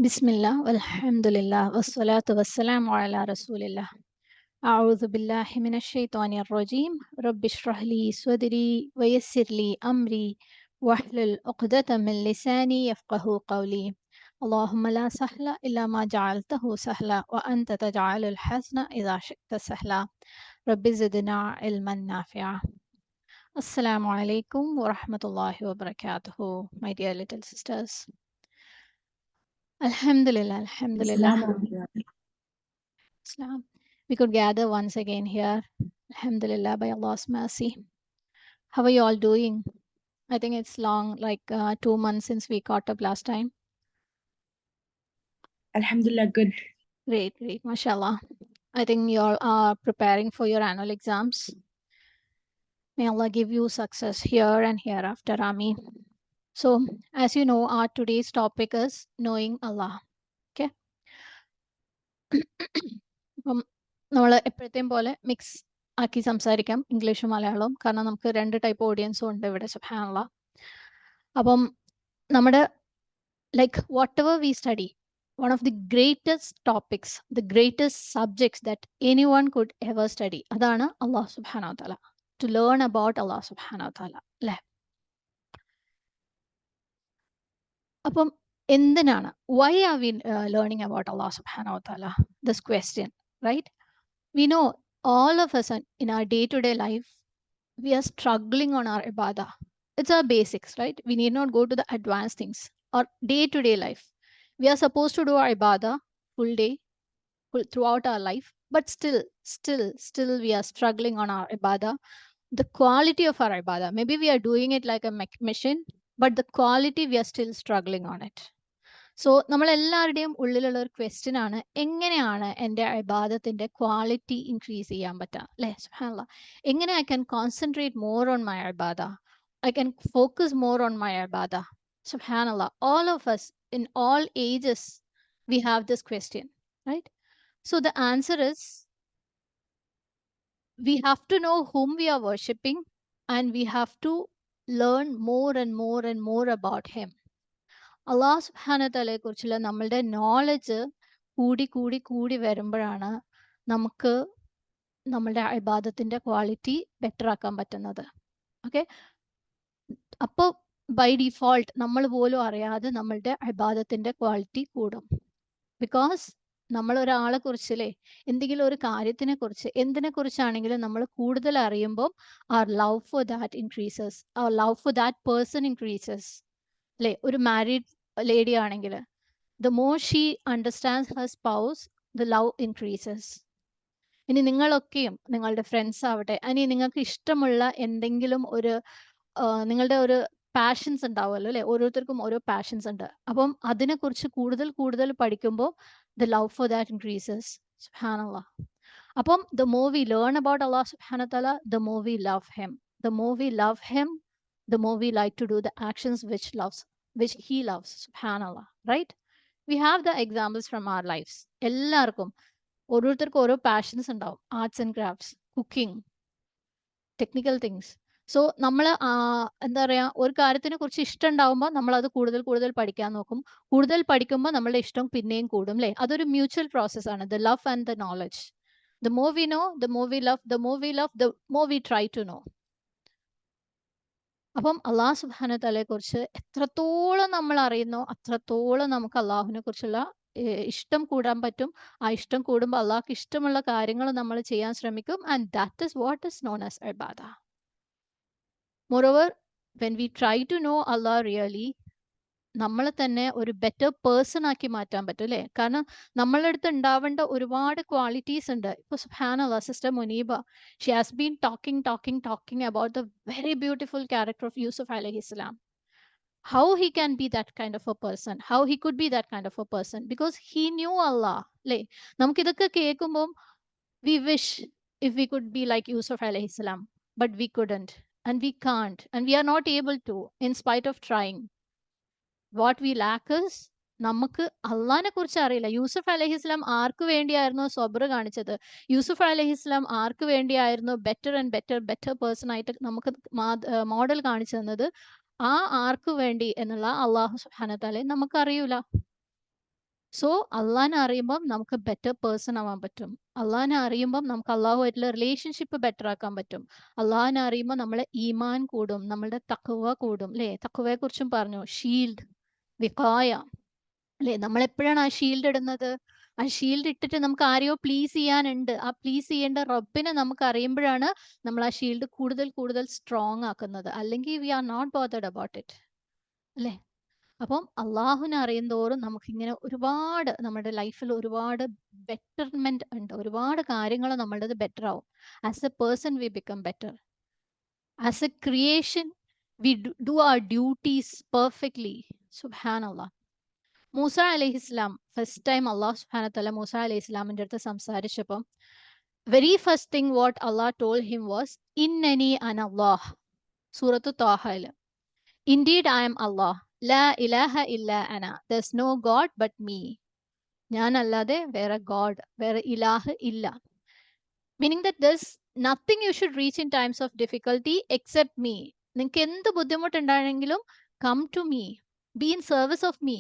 Bismillah, walhamdulillah, wassalatu wassalamu ala rasulillah. A'udhu billahi minash shaitanir rajim. Rabbi shrah li sadri wa yassir li amri wahlul 'uqdatam min lisani yafqahu qawli. Allahumma la sahla illa ma ja'altahu sahla wa anta taj'alul hazna idha shi'ta sahla. Rabbi zidna ilman nafi'a. Assalamu alaikum wa rahmatullahi wa barakatuhu, my dear little sisters. Alhamdulillah, alhamdulillah. Islam. We could gather once again here, alhamdulillah, by Allah's mercy. How are you all doing? I think it's long, like 2 months since we caught up last time. Alhamdulillah, good. Great, great, mashallah. I think you all are preparing for your annual exams. May Allah give you success here and hereafter, Ameen. So, as you know, our today's topic is knowing Allah. Okay? അപ്പം നമ്മൾ എപ്പോഴത്തെയും പോലെ mix ആക്കി സംസാരിക്കാം ഇംഗ്ലീഷും മലയാളവും കാരണം നമുക്ക് 2 type ഓഡിയൻസും ഉണ്ട് ഇവിടെ സുബ്ഹാനല്ലാഹ്. അപ്പം നമ്മുടെ like what ever we study one of the greatest topics, the greatest subjects that anyone could ever study, അതാണ് അല്ലാഹു സുബ്ഹാനഹു വ തആല. To learn about Allah subhanahu wa ta'ala. അല്ലേ? അപ്പം എന്തിനാണ്? Why are we learning about Allah subhanahu wa ta'ala? This question, right? We know all of us in our day-to-day life, we are struggling on our ibadah. It's our basics, right? We need not go to the advanced things. Our day-to-day life, we are supposed to do our ibadah full day, throughout our life, but still we are struggling on our ibadah. The quality of our ibadah, maybe we are doing it like a machine, but the quality we are still struggling on it. So നമ്മളെല്ലാവരുടെയും ഉള്ളിലുള്ള ഒരു question ആണ്, എങ്ങനെയാണ് എൻ്റെ ഇബാദത്തിന്റെ quality increase ചെയ്യാൻ പറ്റുക, അല്ലേ? സുബ്ഹാനല്ലാഹ്. എങ്ങനെ I can concentrate more on my ഇബാദ, I can focus more on my ഇബാദ. സുബ്ഹാനല്ലാഹ്. All of us in all ages we have this question, right? So the answer is we have to know whom we are worshipping and we have to learn more and more and more about him. അള്ളാഹു സുബ്ഹാനഹു തആലയെ കുറിച്ചുള്ള നമ്മളുടെ knowledge കൂടി വരുമ്പോഴാണ് നമുക്ക് നമ്മളുടെ ഇബാദത്തിന്റെ quality better ആക്കാൻ പറ്റുന്നത്. ഓക്കെ, അപ്പോൾ ബൈ ഡിഫോൾട്ട് നമ്മൾ പോലും അറിയാതെ നമ്മളുടെ ഇബാദത്തിന്റെ ക്വാളിറ്റി കൂടും. ബിക്കോസ് നമ്മൾ ഒരാളെ കുറിച്ചല്ലേ, എന്തെങ്കിലും ഒരു കാര്യത്തിനെ കുറിച്ച്, എന്തിനെ കുറിച്ചാണെങ്കിലും നമ്മൾ കൂടുതൽ അറിയുമ്പോൾ our love for that increases, our love for that person increases. അല്ലേ? ഒരു മാരീഡ് ലേഡി ആണെങ്കിൽ the more she understands her spouse, the love increases. ഇനി നിങ്ങളൊക്കെയും നിങ്ങളുടെ ഫ്രണ്ട്സ് ആവട്ടെ, ഇനി നിങ്ങൾക്ക് ഇഷ്ടമുള്ള എന്തെങ്കിലും ഒരു നിങ്ങളുടെ ഒരു പാഷൻസ് ഉണ്ടാവുമല്ലോ, അല്ലേ? ഓരോരുത്തർക്കും ഓരോ പാഷൻസ് ഉണ്ട്. അപ്പം അതിനെക്കുറിച്ച് കൂടുതൽ പഠിക്കുമ്പോൾ the love for that increases. സുബ്ഹാനല്ലാഹ്. അപ്പം the more we learn about Allah subhanahu wa ta'ala, the more we love him. The more we love him, the more we like to do the actions which he loves. Subhanallah, right? We have the examples from our lives. എല്ലാവർക്കും ഓരോരുത്തർക്കും ഓരോ passions ഉണ്ടാവും. Arts and crafts, cooking, technical things. So നമ്മൾ എന്താ പറയുക, ഒരു കാര്യത്തിനെ കുറിച്ച് ഇഷ്ടം ഉണ്ടാവുമ്പോൾ നമ്മൾ അത് കൂടുതൽ പഠിക്കാൻ നോക്കും. കൂടുതൽ പഠിക്കുമ്പോൾ നമ്മളുടെ ഇഷ്ടം പിന്നെയും കൂടും, അല്ലേ? അതൊരു മ്യൂച്വൽ പ്രോസസ് ആണ്. The love and the knowledge. The more we know, the more we love, the more we love, the more we try to know. അപ്പം അള്ളാഹു സുബ്ഹാനഹു തആലയെ കുറിച്ച് എത്രത്തോളം നമ്മൾ അറിയുന്നോ അത്രത്തോളം നമുക്ക് അള്ളാഹുവിനെ കുറിച്ചുള്ള ഇഷ്ടം കൂടാൻ പറ്റും. ആ ഇഷ്ടം കൂടുമ്പോൾ അള്ളാഹ്ക്ക് ഇഷ്ടമുള്ള കാര്യങ്ങൾ നമ്മൾ ചെയ്യാൻ ശ്രമിക്കും. And that is what is known as ഇബാദ. Moreover, when we try to know Allah really, നമ്മളെ തന്നെ ഒരു ബെറ്റർ പേഴ്സൺ ആക്കി മാറ്റാൻ പറ്റും, അല്ലേ? കാരണം നമ്മളുടെ അടുത്ത് ഉണ്ടാവേണ്ട ഒരുപാട് ക്വാളിറ്റീസ് ഉണ്ട്. ഇപ്പോൾ സുബ്ഹാനല്ലാഹ്, sister Muneeba, she has been talking about the very beautiful character of Yusuf അലൈഹിസ്സലാം. How he can be that kind of a person, how he could be that kind of a person, because he knew Allah, അല്ലേ? നമുക്കിതൊക്കെ കേൾക്കുമ്പോൾ we wish if we could be like Yusuf alayhi salam, but we couldn't and we can't and we are not able to in spite of trying. What we lack is നമുക്ക് അള്ളാഹിനെ കുറിച്ച് അറിയില്ല. യൂസുഫ് അലൈഹിസ്ലാം ആർക്ക് വേണ്ടിയായിരുന്നു സബ്ർ കാണിച്ചത്? യൂസുഫ് അലൈഹിസ്ലാം ആർക്ക് വേണ്ടിയായിരുന്നു ബെറ്റർ പേഴ്സൺ ആയിട്ട് നമുക്ക് model കാണിച്ചു തന്നത്? ആ ആർക്ക് വേണ്ടി എന്നുള്ള അള്ളാഹു സുബ്ഹാനഹു വ തആലയെ നമുക്കറിയൂല. സോ അള്ളാഹിനെ അറിയുമ്പം നമുക്ക് ബെറ്റർ പേഴ്സൺ ആവാൻ പറ്റും. അള്ളാഹിനെ അറിയുമ്പം നമുക്ക് അള്ളാഹുമായിട്ടുള്ള റിലേഷൻഷിപ്പ് ബെറ്റർ ആക്കാൻ പറ്റും. അള്ളാഹിനെ അറിയുമ്പോൾ നമ്മളെ ഈമാൻ കൂടും, നമ്മളുടെ തഖ്വ കൂടും. അല്ലേ? തഖ്വയെ കുറിച്ചും പറഞ്ഞു, ഷീൽഡ്, വിഖായ. അല്ലേ? നമ്മളെപ്പോഴാണ് ആ ഷീൽഡ് ഇടുന്നത്? ആ ഷീൽഡ് ഇട്ടിട്ട് നമുക്ക് ആരെയോ പ്ലീസ് ചെയ്യാനുണ്ട്. ആ പ്ലീസ് ചെയ്യേണ്ട റബ്ബിനെ നമുക്ക് അറിയുമ്പോഴാണ് നമ്മൾ ആ ഷീൽഡ് കൂടുതൽ കൂടുതൽ സ്ട്രോങ് ആക്കുന്നത്. അല്ലെങ്കിൽ we are not bothered about it. അല്ലേ? അപ്പം അള്ളാഹുവിനെ അറിയുന്തോറും നമുക്കിങ്ങനെ ഒരുപാട് നമ്മുടെ ലൈഫിൽ ഒരുപാട് ബെറ്റർമെന്റ് ഉണ്ട്. ഒരുപാട് കാര്യങ്ങൾ നമ്മളുടേത് ബെറ്റർ ആവും. As a person we become better. As a creation we do our duties perfectly. സുബ്ഹാനല്ലാഹ്. മൂസ അലൈഹിസ്ലാം ഫസ്റ്റ് ടൈം അള്ളാഹു സുബ്ഹാനഹു തആല മൂസ അലൈഹിസ്ലാമിന്റെ അടുത്ത് സംസാരിച്ചപ്പം very first thing what Allah told him was ഇന്നനി അനല്ലാഹ്. സൂറത്ത് ത്വാഹയില്, Indeed, I am Allah. La ilaha illa ana. There's no God but me. ഞാൻ അല്ലാതെ വേറെ ഗോഡ്, വേറെ ഇലാഹ് ഇല്ല. Meaning that there's nothing you should reach in times of difficulty except me. നിങ്ങൾക്ക് എന്ത് ബുദ്ധിമുട്ടുണ്ടാണെങ്കിലും come to me. Be in service of me.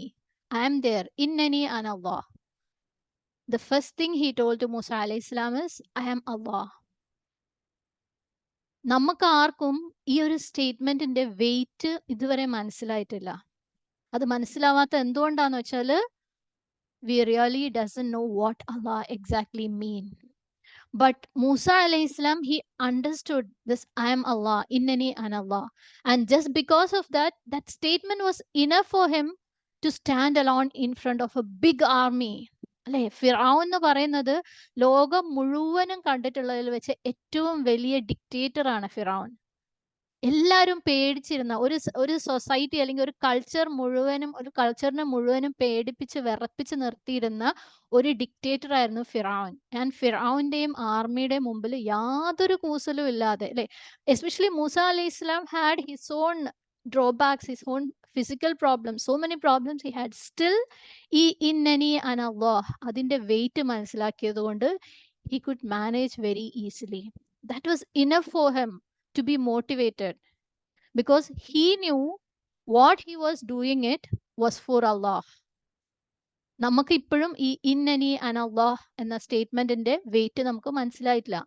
I am there. Innani ana Allah. The first thing he told to Musa alayhi salam is, I am Allah. നമുക്ക് ആർക്കും ഈ ഒരു സ്റ്റേറ്റ്മെന്റിന്റെ wait ഇതുവരെ മനസ്സിലായിട്ടില്ല. അത് മനസ്സിലാവാത്ത എന്തുകൊണ്ടാന്ന് വെച്ചാൽ we really doesn't know what Allah exactly mean. But Musa alayhi salam, he understood this, I am Allah, innani an Allah. And just because of that, that statement was enough for him to stand alone in front of a big army. അല്ലെ? ഫിറഔൻ എന്ന് പറയുന്നത് ലോകം മുഴുവനും കണ്ടിട്ടുള്ളതിൽ വെച്ച് ഏറ്റവും വലിയ dictator ആണ് ഫിറഔൻ. എല്ലാവരും പേടിച്ചിരുന്ന ഒരു സൊസൈറ്റി അല്ലെങ്കിൽ ഒരു കൾച്ചറിനെ മുഴുവനും പേടിപ്പിച്ച് വിറപ്പിച്ച് നിർത്തിയിരുന്ന ഒരു ഡിക്റ്റേറ്റർ ആയിരുന്നു ഫിറഔൻ. ആൻഡ് ഫിറഔന്റെയും ആർമിയുടെയും മുമ്പിൽ യാതൊരു കൂസലും ഇല്ലാതെ, അല്ലെ? എസ്പെഷ്യലി മൂസ അലൈഹി ഇസ്ലാം had his own drawbacks, his own physical problems, so many problems he had. Still ഈ ഇന്നനി അന അല്ലാഹ് അതിന്റെ വെയിറ്റ് മനസ്സിലാക്കിയത് കൊണ്ട് he could manage very easily. That was enough for him to be motivated, because he knew what he was doing it was for Allah. നമുക്ക് ഇപ്പോഴും ഈ ഇന്നനി അനല്ലാഹ് എന്ന സ്റ്റേറ്റ്മെന്റിന്റെ വെയിറ്റ് നമുക്ക് മനസ്സിലായിട്ടില്ല.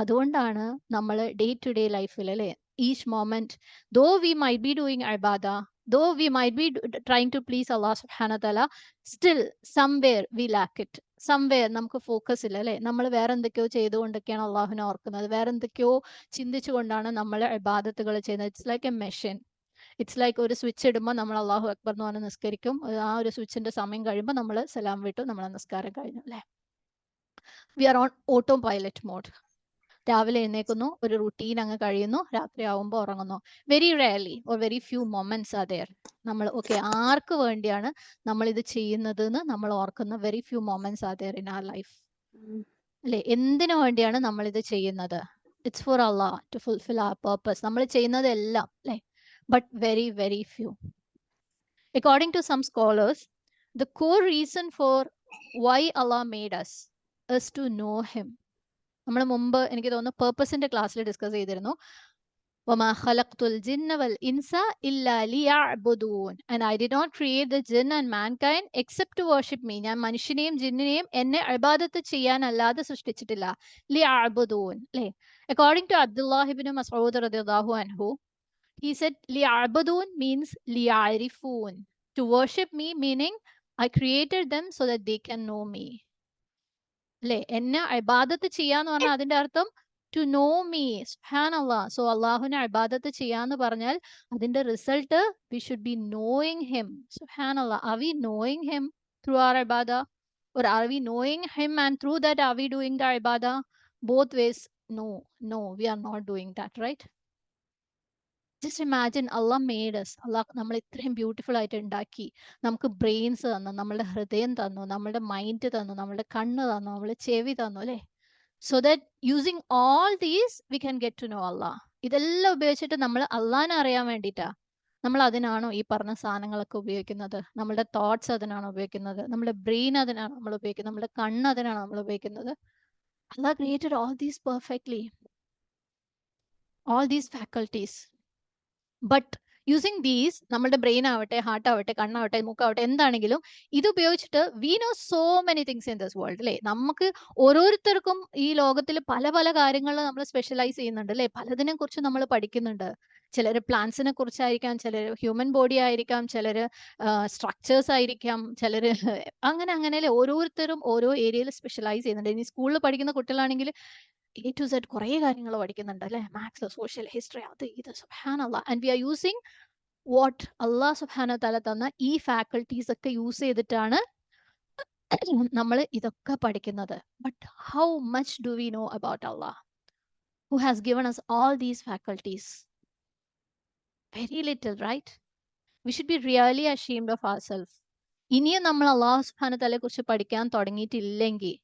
അതുകൊണ്ടാണ് നമ്മൾ ഡേ ടു ഡേ ലൈഫിൽ, അല്ലെ, each moment, though we might be doing ഇബാദ, though we might be trying to please Allah സുബ്ഹാനഹു തആല, still somewhere we lack it. Somewhere നമുക്ക് ഫോക്കസ് ഇല്ല, അല്ലെ? നമ്മൾ വേറെ എന്തൊക്കെയോ ചെയ്തുകൊണ്ടൊക്കെയാണ് അള്ളാഹുവിനെ ഓർക്കുന്നത്, വേറെ എന്തൊക്കെയോ ചിന്തിച്ചുകൊണ്ടാണ് നമ്മൾ ഇബാദത്തുകൾ ചെയ്യുന്നത്. It's like A machine. It's like ഒരു സ്വിച്ച് ഇടുമ്പോൾ നമ്മൾ അള്ളാഹു അക്ബർ എന്ന് പറഞ്ഞ് നിസ്കരിക്കും. ആ ഒരു സ്വിച്ചിന്റെ സമയം കഴിയുമ്പോൾ നമ്മൾ സലാം വിട്ടു, നമ്മളെ നിസ്കാരം കഴിഞ്ഞു, അല്ലെ? We are on autopilot mode. രാവിലെ എഴുന്നേക്കുന്നു, ഒരു റുട്ടീൻ അങ്ങ് കഴിയുന്നു, രാത്രി ആവുമ്പോൾ ഉറങ്ങുന്നു. Very rarely or very few moments are there നമ്മൾ ഓക്കെ ആർക്ക് വേണ്ടിയാണ് നമ്മൾ ഇത് ചെയ്യുന്നത് എന്ന് നമ്മൾ ഓർക്കുന്ന very few moments are there in our life. അല്ലെ? എന്തിനു വേണ്ടിയാണ് നമ്മൾ ഇത് ചെയ്യുന്നത്? It's for Allah, to fulfil our purpose. നമ്മൾ ചെയ്യുന്നതെല്ലാം, അല്ലെ? But very, very few. According to some scholars, the core reason for why Allah made us is to know Him. നമ്മൾ മുമ്പ് എനിക്ക് തോന്നുന്നു പേർപ്പസിന്റെ ക്ലാസ്സിൽ ഡിസ്കസ് ചെയ്തിരുന്നു. وَمَا خَلَقْتُ الْجِنَّ وَالْإِنسَ إِلَّا لِيَعْبُدُونَ. And I did not create the jinn and mankind except to worship me. ഞാൻ മനുഷ്യനെയും ജിന്നിനെയും എന്നെ ഇബാദത്ത് ചെയ്യാനല്ലാതെ സൃഷ്ടിച്ചിട്ടില്ല. لِيَعْبُدُونَ. അല്ലേ? According to Abdullah ibn Mas'ud radiyallahu anhu, he said, Li'abadun means li'arifun. To worship me, meaning I created them so that they can know me. അല്ലെ? എന്നെ ഇബാദത്ത് ചെയ്യാന്ന് പറഞ്ഞാൽ അതിന്റെ അർത്ഥം ടു നോ മീ. സുബ്ഹാനല്ലാഹ്. സോ അള്ളാഹുവിനെ ഇബാദത്ത് ചെയ്യാന്ന് പറഞ്ഞാൽ അതിന്റെ result we should be knowing him. സുബ്ഹാനല്ലാഹ്. Are we knowing him through our ഇബാദ, or are we knowing him and through that are we doing the ibadah? Both ways, no, we are not doing that, right? Just imagine, Allah made us. അള്ളാഹ് നമ്മൾ ഇത്രയും beautiful ആയിട്ട് ഉണ്ടാക്കി, നമുക്ക് brains തന്നു, നമ്മളുടെ ഹൃദയം തന്നു, നമ്മളുടെ മൈൻഡ് തന്നു, നമ്മളുടെ കണ്ണ് തന്നു, നമ്മളുടെ ചെവി തന്നു, അല്ലേ? So that using all these we can get to know Allah. ഇതെല്ലാം ഉപയോഗിച്ചിട്ട് നമ്മൾ അള്ളാഹിനെ അറിയാൻ വേണ്ടിയിട്ടാ. നമ്മൾ അതിനാണോ ഈ പറഞ്ഞ സാധനങ്ങളൊക്കെ ഉപയോഗിക്കുന്നത്? നമ്മുടെ തോട്ട്സ് അതിനാണോ ഉപയോഗിക്കുന്നത്? നമ്മുടെ ബ്രെയിൻ അതിനാണോ നമ്മൾ ഉപയോഗിക്കുന്നത്? നമ്മുടെ കണ്ണ് അതിനാണോ നമ്മൾ ഉപയോഗിക്കുന്നത്? Allah created all these perfectly, all these faculties. But using these നമ്മുടെ ബ്രെയിൻ ആവട്ടെ, ഹാർട്ട് ആവട്ടെ, കണ്ണാവട്ടെ, മൂക്കാവട്ടെ, എന്താണെങ്കിലും ഇത് ഉപയോഗിച്ചിട്ട് we know so many things in this world അല്ലേ. നമുക്ക് ഓരോരുത്തർക്കും ഈ ലോകത്തിൽ പല പല കാര്യങ്ങൾ നമ്മൾ സ്പെഷ്യലൈസ് ചെയ്യുന്നുണ്ട് അല്ലേ. പലതിനെ കുറിച്ച് നമ്മൾ പഠിക്കുന്നുണ്ട്. ചിലർ പ്ലാന്റ്സിനെ കുറിച്ചായിരിക്കാം, ചിലർ ഹ്യൂമൻ ബോഡി ആയിരിക്കാം, ചിലർ സ്ട്രക്ചേഴ്സ് ആയിരിക്കാം, ചിലർ അങ്ങനെ അങ്ങനെ അല്ലേ. ഓരോരുത്തരും ഓരോ ഏരിയയിൽ സ്പെഷ്യലൈസ് ചെയ്യുന്നുണ്ട്. ഇനി സ്കൂളിൽ പഠിക്കുന്ന കുട്ടികളാണെങ്കിൽ A to Z കുറേ കാര്യങ്ങൾ പഠിക്കുന്നുണ്ട് അല്ലേ. മാത്സ്, സോഷ്യൽ, ഹിസ്റ്ററി, അത് ഇത് സുബ്ഹാനല്ലാഹ്. And we are using what Allah സുബ്ഹാനഹു തആല തന്ന ഈ ഫാക്കൽറ്റീസ് ഒക്കെ യൂസ് ചെയ്തിട്ടാണ് നമ്മൾ ഇതൊക്കെ പഠിക്കുന്നത്. But how much do we know about Allah who has given us all these faculties? Very little, right? We should be really ashamed of ourselves. ഇനിയും നമ്മൾ അള്ളാഹു സുബ്ഹാനഹു തആലയെ കുറിച്ച് പഠിക്കാൻ തുടങ്ങിയിട്ടില്ലെങ്കിൽ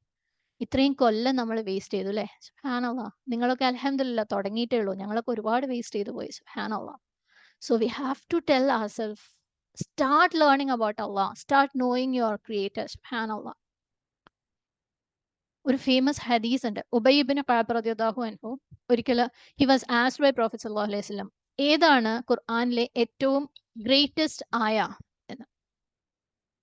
ഇത്രയും കൊല്ലം നമ്മൾ വേസ്റ്റ് ചെയ്തു അല്ലേ. സുബ്ഹാനല്ലാഹ്. നിങ്ങളൊക്കെ അൽഹംദുലില്ലാഹ് തുടങ്ങിയിട്ടേ ഉള്ളൂ. ഞങ്ങളൊക്കെ ഒരുപാട് വേസ്റ്റ് ചെയ്തു പോയി. സുബ്ഹാനല്ലാഹ്. So we have to tell ourselves, start learning about Allah, start knowing your creator. Subhanallah. ഒരു ഫേമസ് ഹദീസ് ഉണ്ട്. ഉബയ്യ് ഇബ്നു കഅബ് റളിയല്ലാഹു അൻഹു ഒരിക്കൽ he was asked by prophet സല്ലല്ലാഹു അലൈഹി വസല്ലം, ഏതാണ് ഖുർആനിലെ ഏറ്റവും ഗ്രേറ്റസ്റ്റ് ആയ എന്ന്.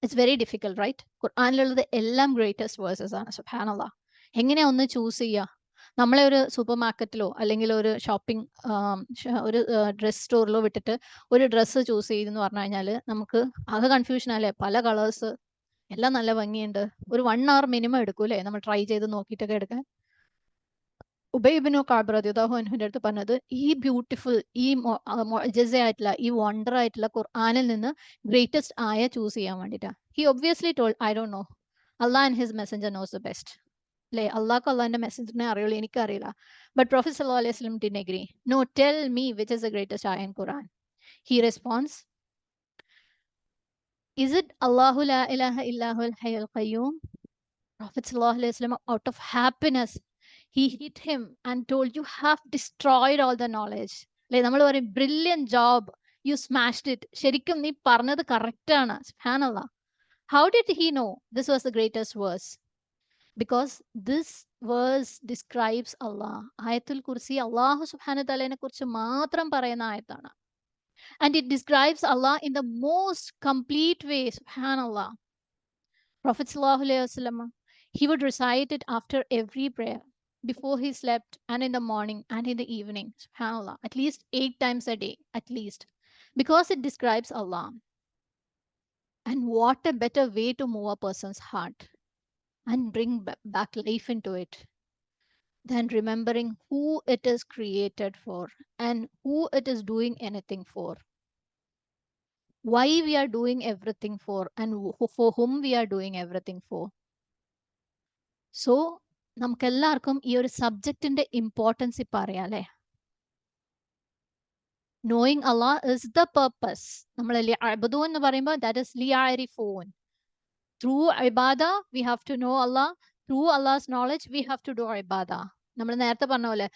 It's very difficult right. ഖുർആനിലുള്ളത് എല്ലാം ഗ്രേറ്റസ്റ്റ് വേഴ്സസ് ആണ്. സുബ്ഹാനല്ലാഹ്. എങ്ങനെയാ ഒന്ന് ചൂസ് ചെയ്യുക? നമ്മളെ ഒരു സൂപ്പർ മാർക്കറ്റിലോ അല്ലെങ്കിൽ ഒരു ഷോപ്പിംഗ് ഒരു ഡ്രസ് സ്റ്റോറിലോ വിട്ടിട്ട് ഒരു ഡ്രസ്സ് ചൂസ് ചെയ്തെന്ന് പറഞ്ഞു കഴിഞ്ഞാൽ നമുക്ക് ആകെ കൺഫ്യൂഷൻ അല്ലേ. പല കളേഴ്സ്, എല്ലാം നല്ല ഭംഗിയുണ്ട്. ഒരു 1 hour മിനിമം എടുക്കൂലേ നമ്മൾ ട്രൈ ചെയ്ത് നോക്കിയിട്ടൊക്കെ എടുക്കാൻ. ഉബയ്യ് ഇബ്നു കഅബ് റളിയല്ലാഹു അൻഹുവിന്റെ അടുത്ത് പറഞ്ഞത്, ഈ ബ്യൂട്ടിഫുൾ, ഈ മുഅ്ജിസയായിട്ടുള്ള, ഈ വണ്ടർ ആയിട്ടുള്ള ഖുർആനിൽ നിന്ന് ഗ്രേറ്റസ്റ്റ് ആയ ചൂസ് ചെയ്യാൻ വേണ്ടിയിട്ടാണ്. He obviously told, I don't know, Allah and his Messenger knows the best. അല്ലേ, അള്ളാഹ്ക്ക് അള്ളാഹിന്റെ മെസ്സഞ്ചറിനെ അറിയുള്ളൂ, എനിക്കറിയില്ല. ബട്ട് പ്രോഫറ്റ് സല്ലല്ലാഹു അലൈഹി വസല്ലം didn't agree. No, tell me which is the greatest ആയ in Quran. He response, is it Allahu la ilaha illahul hayyul qayyum? Prophet sallallahu alaihi wasallam, out of happiness, he hit him and told, you have destroyed all the knowledge. അല്ലേ, നമ്മൾ പറയും brilliant job, you smashed it. ശരിക്കും നീ പറഞ്ഞത് കറക്റ്റാണ്. സുബ്ഹാനല്ലാഹ്. How did he know this was the greatest verse? Because this verse describes Allah. ആയത്തുൽ കുർസി അല്ലാഹു സുബ്ഹാനഹു തആലയെ കുറിച്ച് മാത്രം പറയുന്ന ആയത്താണ്. And it describes Allah in the most complete way. Subhanallah. Prophet sallallahu alaihi wasallam, he would recite it after every prayer, before he slept, and in the morning and in the evening. Subhanallah. At least 8 times a day, at least. Because it describes Allah. And what a better way to move a person's heart and bring back life into it than remembering who it is created for and who it is doing anything for. Why we are doing everything for, and for whom we are doing everything for. So നമുക്കെല്ലാവർക്കും ഈ ഒരു സബ്ജക്റ്റിന്റെ importance ഇപ്പം അറിയാം അല്ലേ. Knowing Allah is the purpose. നമ്മൾ അബ്ദു എന്ന് പറയുമ്പോൾ ദാറ്റ് ഇസ് ലിയഅരിഫൂൻ. ത്രൂ ഇബാദ we have to know Allah. Through Allah's knowledge we have to do ഇബാദ. നമ്മൾ നേരത്തെ പറഞ്ഞ പോലെ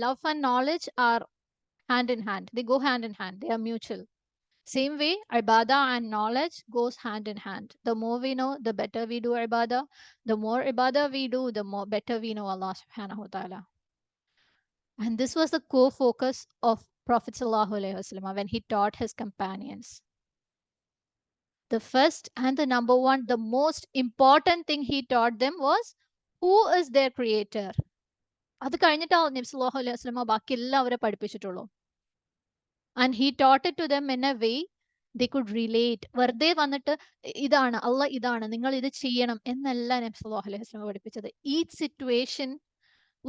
love and knowledge are hand in hand. They go hand in hand. They are mutual. Same way, ibadah and knowledge goes hand in hand. The more we know, the better we do ibadah. The more ibadah we do, the more better we know Allah subhanahu wa ta'ala. And this was the core focus of Prophet sallallahu alaihi wasallam when he taught his companions. The first and the number one, the most important thing he taught them was, who is their creator? അത് കഴിഞ്ഞിട്ടാണ് നബി സല്ലല്ലാഹു അലൈഹി വസല്ലം ബാക്കി എല്ലാവരെ പഠിപ്പിച്ചിട്ടുള്ളൂ. And he taught it to them in a way they could relate. വെറുതെ വന്നിട്ട് ഇതാണ് അള്ളാഹ്, ഇതാണ് നിങ്ങൾ ഇത് ചെയ്യണം എന്നല്ല നബി സല്ലല്ലാഹു അലൈഹി വസല്ലം പഠിപ്പിച്ചത്. Each situation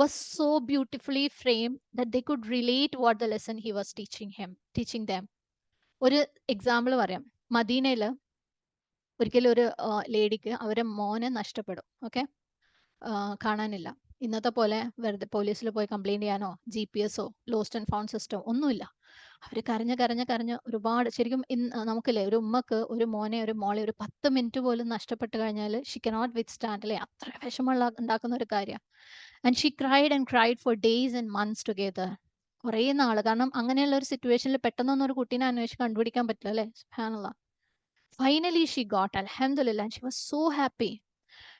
was so beautifully framed that they could relate what the lesson he was teaching them. ഒരു എക്സാമ്പിൾ പറയാം. മദീനയിൽ ഒരിക്കലും ഒരു ലേഡിക്ക് അവരെ മോനെ നഷ്ടപ്പെടും. ഓക്കെ, കാണാനില്ല. ഇന്നത്തെ പോലെ വെറുതെ പോലീസിൽ പോയി കംപ്ലൈൻറ്റ് ചെയ്യാനോ GPS lost and found system ഒന്നുമില്ല. അവർ കരഞ്ഞ് ഒരുപാട്, ശരിക്കും നമുക്കില്ലേ, ഒരു ഉമ്മക്ക് ഒരു മോനെ ഒരു മോളെ ഒരു 10 മിനിറ്റ് പോലും നഷ്ടപ്പെട്ട് കഴിഞ്ഞാൽ ഷി കനോട്ട് വിത്ത്സ്റ്റാൻഡ് അല്ലേ. അത്ര വിഷമമുള്ള ഉണ്ടാക്കുന്ന ഒരു കാര്യമാണ്. And she cried and cried for days and months together. കുറേ നാൾ. കാരണം അങ്ങനെയുള്ള ഒരു സിറ്റുവേഷനിൽ പെട്ടെന്നൊന്നും ഒരു കുട്ടീനെ അന്വേഷിച്ച് കണ്ടുപിടിക്കാൻ പറ്റില്ല അല്ലേ. സുബ്ഹാനല്ലാഹ്. ഫൈനലി ഷി ഗോട്ട്, അൽഹംദുലില്ലാഹ്, and she was so happy.